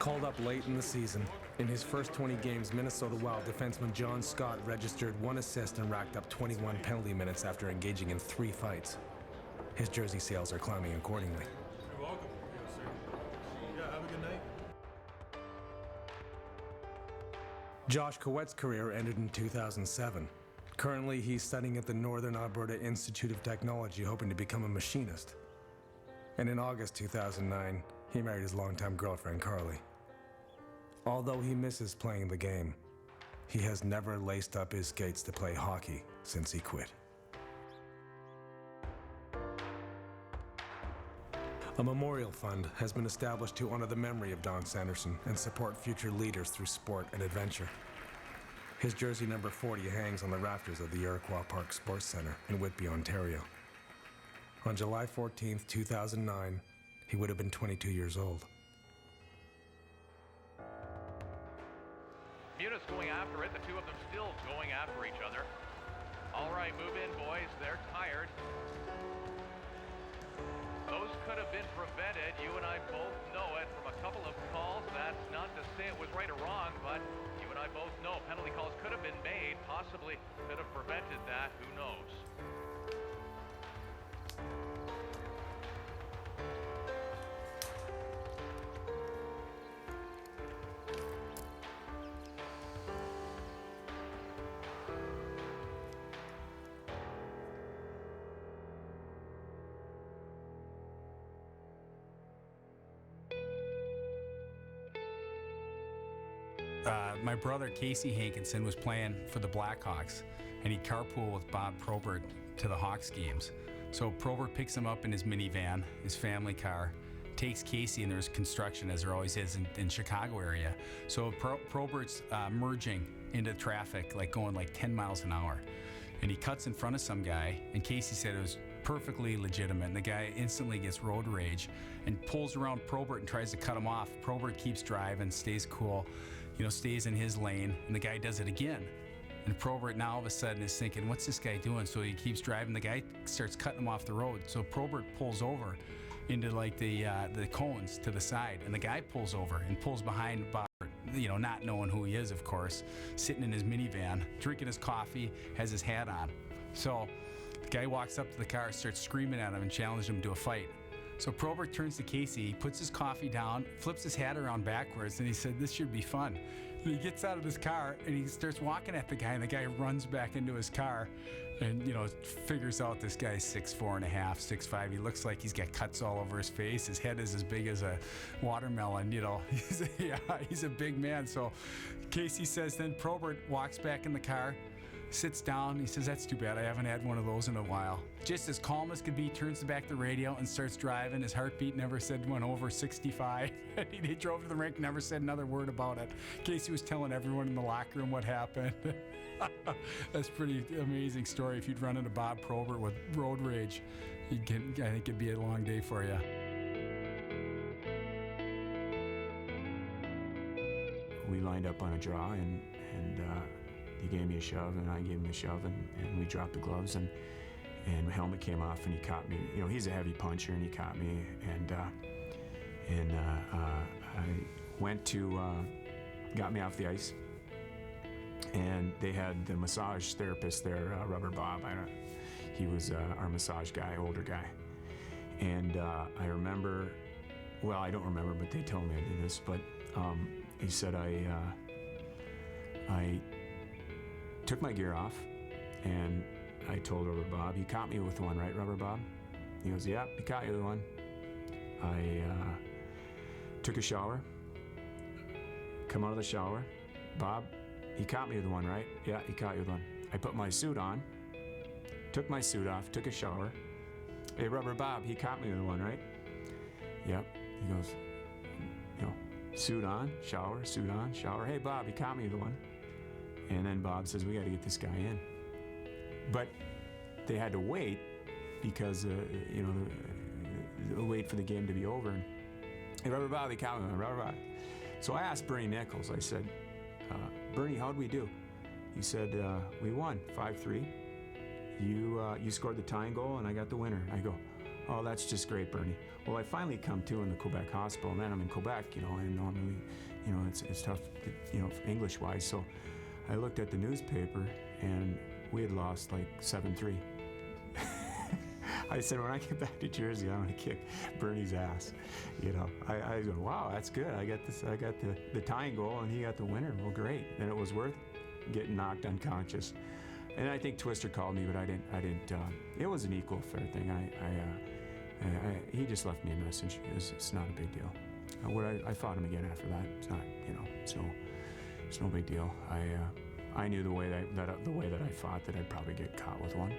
Called up late in the season, in his first 20 games, Minnesota Wild defenseman John Scott registered 1 assist and racked up 21 penalty minutes after engaging in 3 fights. His jersey sales are climbing accordingly. You're welcome. Yes, sir. Yeah, have a good night. Josh Coette's career ended in 2007. Currently, he's studying at the Northern Alberta Institute of Technology, hoping to become a machinist. And in August 2009, he married his longtime girlfriend, Carly. Although he misses playing the game, he has never laced up his skates to play hockey since he quit. A memorial fund has been established to honor the memory of Don Sanderson and support future leaders through sport and adventure. His jersey number 40 hangs on the rafters of the Iroquois Park Sports Centre in Whitby, Ontario. On July 14, 2009, he would have been 22 years old. Muniz going after it, the two of them still going after each other. All right, move in, boys. They're tired. Those could have been prevented. You and I both know it from a couple of calls. That's not to say it was right or wrong, but you and I both know penalty calls could have been made, possibly could have prevented that. Who knows? My brother Casey Hankinson was playing for the Blackhawks, and he carpooled with Bob Probert to the Hawks games. So Probert picks him up in his minivan, his family car, takes Casey, and there's construction, as there always is in Chicago area. So Probert's merging into traffic, like going like 10 miles an hour. And he cuts in front of some guy, and Casey said it was perfectly legitimate. And the guy instantly gets road rage and pulls around Probert and tries to cut him off. Probert keeps driving, stays cool, stays in his lane, and the guy does it again. And Probert now all of a sudden is thinking, what's this guy doing? So he keeps driving. The guy starts cutting him off the road. So Probert pulls over into like the cones to the side, and the guy pulls over and pulls behind Bob, not knowing who he is, of course, sitting in his minivan, drinking his coffee, has his hat on. So the guy walks up to the car, starts screaming at him and challenges him to a fight. So Probert turns to Casey, he puts his coffee down, flips his hat around backwards, and he said, this should be fun. And he gets out of his car, and he starts walking at the guy, and the guy runs back into his car and, figures out this guy's 6'4.5", 6'5". He looks like he's got cuts all over his face. His head is as big as a watermelon, He's a big man. So Casey says, then Probert walks back in the car, sits down. He says, that's too bad. I haven't had one of those in a while. Just as calm as could be, turns back the radio and starts driving. His heartbeat never went over 65. He drove to the rink, never said another word about it. Casey was telling everyone in the locker room what happened. That's a pretty amazing story. If you'd run into Bob Probert with road rage, I think it'd be a long day for you. We lined up on a draw, and he gave me a shove, and I gave him a shove, and we dropped the gloves, and my helmet came off, and he caught me. He's a heavy puncher, and he caught me, and I went to, got me off the ice, and they had the massage therapist there, Rubber Bob. He was our massage guy, older guy, and I remember, well, I don't remember, but they told me I did this, but he said I took my gear off, and I told Rubber Bob, he caught me with one, right, Rubber Bob? He goes, yeah, he caught you with one. I took a shower, come out of the shower. Bob, he caught me with one, right? Yeah, he caught you with one. I put my suit on, took my suit off, took a shower. Hey, Rubber Bob, he caught me with one, right? Yep. He goes, suit on, shower, suit on, shower. Hey, Bob, he caught me with one. And then Bob says, we got to get this guy in. But they had to wait because, wait for the game to be over. And, hey, Rubber Bob, he caught me with one, Rubber Bob. So I asked Bernie Nichols, I said, Bernie, how'd we do? He said, we won 5-3. You scored the tying goal, and I got the winner. I go, oh, that's just great, Bernie. Well, I finally come to in the Quebec hospital, and then I'm in Quebec, and normally, it's tough, English-wise. So I looked at the newspaper, and we had lost like 7-3. I said, when I get back to Jersey, I'm going to kick Bernie's ass. I go, wow, that's good. I got the tying goal, and he got the winner. Well, great. Then it was worth getting knocked unconscious. And I think Twister called me, but I didn't. It was an equal, fair thing. He just left me a message. It's not a big deal. I fought him again after that. It's not, it's no big deal. I knew the way that I fought that I'd probably get caught with one,